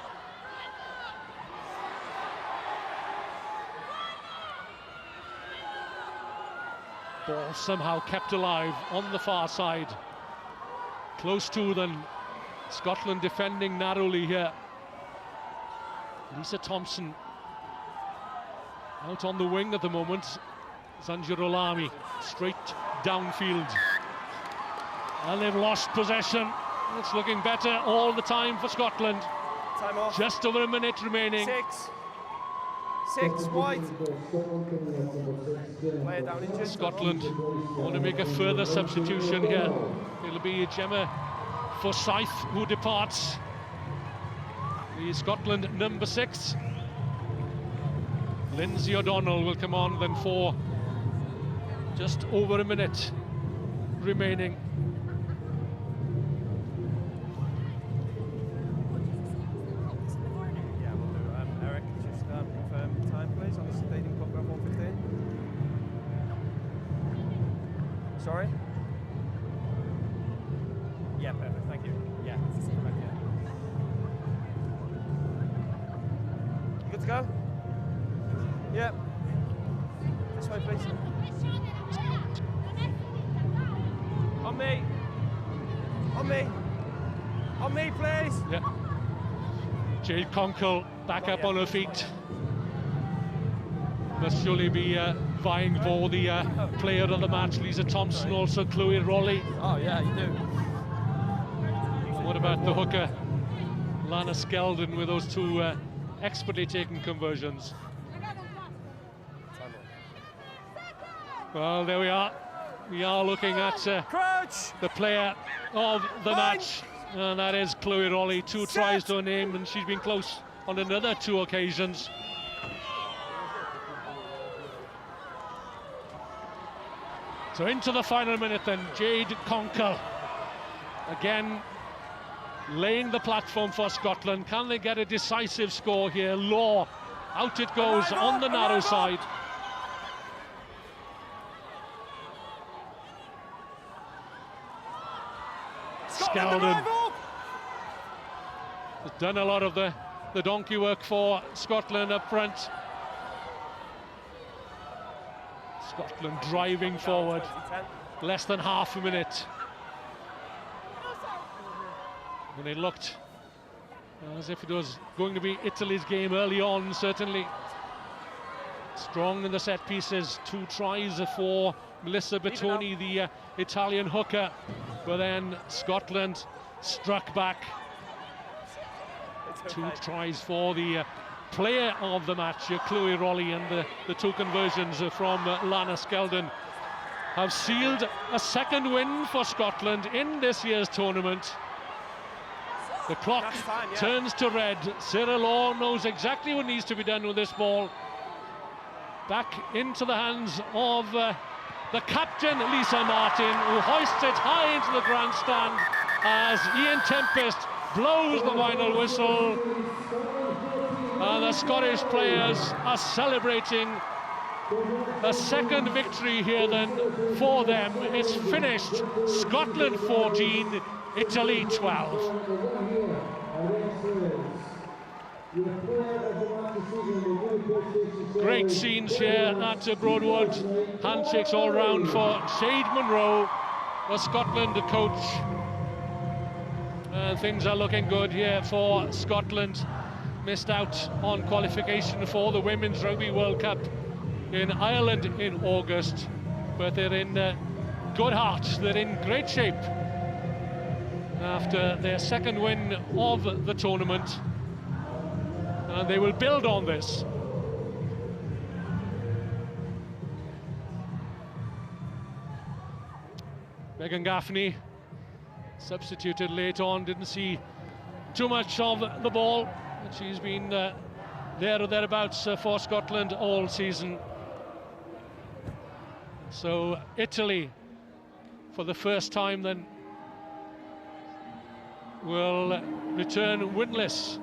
Ball somehow kept alive on the far side. Close to them. Scotland defending narrowly here. Lisa Thompson out on the wing at the moment. Zanjirolami straight downfield. And they've lost possession. It's looking better all the time for Scotland. Time off. Just over a minute remaining. 6 white. Play it down in Scotland want to make a further substitution here. It'll be Gemma Forsyth who departs. The Scotland number 6. Lindsay O'Donnell will come on then for just over a minute remaining. Yeah, we'll do. Eric, just confirm time, please, on the stadium clock around 1:15. Sorry? Yeah, perfect, thank you. Yeah, right here. You good to go? Yep. This way, please. On me. On me. On me, please. Yeah. Jade Conkle back up on her feet. Must surely be vying for the player of the match. Lisa Thompson, also Chloe Rolly. Oh, yeah, you do. And what about the hooker? Lana Skeldon with those two expertly taken conversions. Well, there we are. We are looking at the player of the match, and that is Chloe Rollie. 2 tries to her name, and she's been close on another 2 occasions. So into the final minute then, Jade Conkle again laying the platform for Scotland. Can they get a decisive score here? Law, out it goes on the narrow side. Skeldon has done a lot of the donkey work for Scotland up front. Scotland driving forward, less than half a minute. And it looked as if it was going to be Italy's game early on, certainly. Strong in the set pieces, 2 tries for Melissa Bertoni, the Italian hooker, but then Scotland struck back. 2 tries for the player of the match, Chloe Rollie, and the 2 conversions from Lana Skeldon have sealed a 2nd win for Scotland in this year's tournament. The clock turns to red. Sarah Law knows exactly what needs to be done with this ball. Back into the hands of the captain, Lisa Martin, who hoists it high into the grandstand as Ian Tempest blows the final whistle. And the Scottish players are celebrating a 2nd victory here then for them. It's finished Scotland 14, Italy 12. Great scenes here at Broadwood. Handshakes all round for Shade Munro, the Scotland coach. Things are looking good here for Scotland. Missed out on qualification for the Women's Rugby World Cup in Ireland in August, but they're in good heart. They're in great shape after their 2nd win of the tournament, and they will build on this. Megan Gaffney substituted late on, didn't see too much of the ball, but she's been there or thereabouts for Scotland all season. So Italy, for the first time then, will return winless.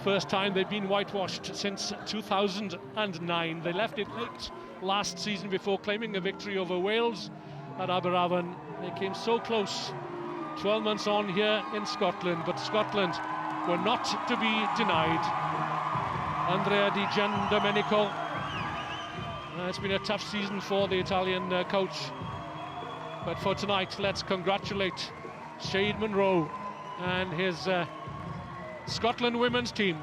First time they've been whitewashed since 2009. They left it late last season before claiming a victory over Wales at Aberavon. They came so close 12 months on here in Scotland, but Scotland were not to be denied. Andrea Di Giandomenico. It's been a tough season for the Italian coach, but for tonight, let's congratulate Shade Munro and his Scotland women's team,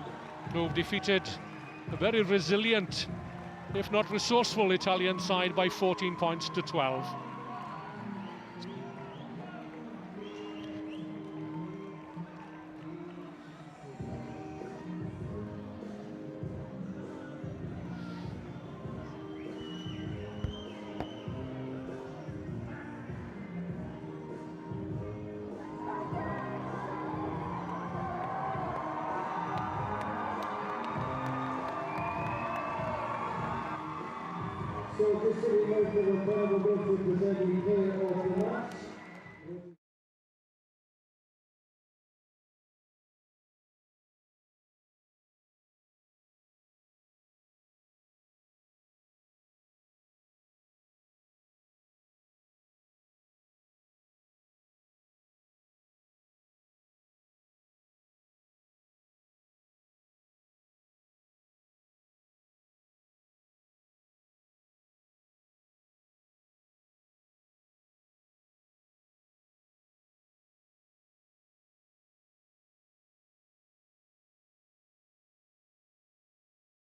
who've defeated a very resilient, if not resourceful, Italian side by 14 points to 12. So this is the most of the final presenting player of the match.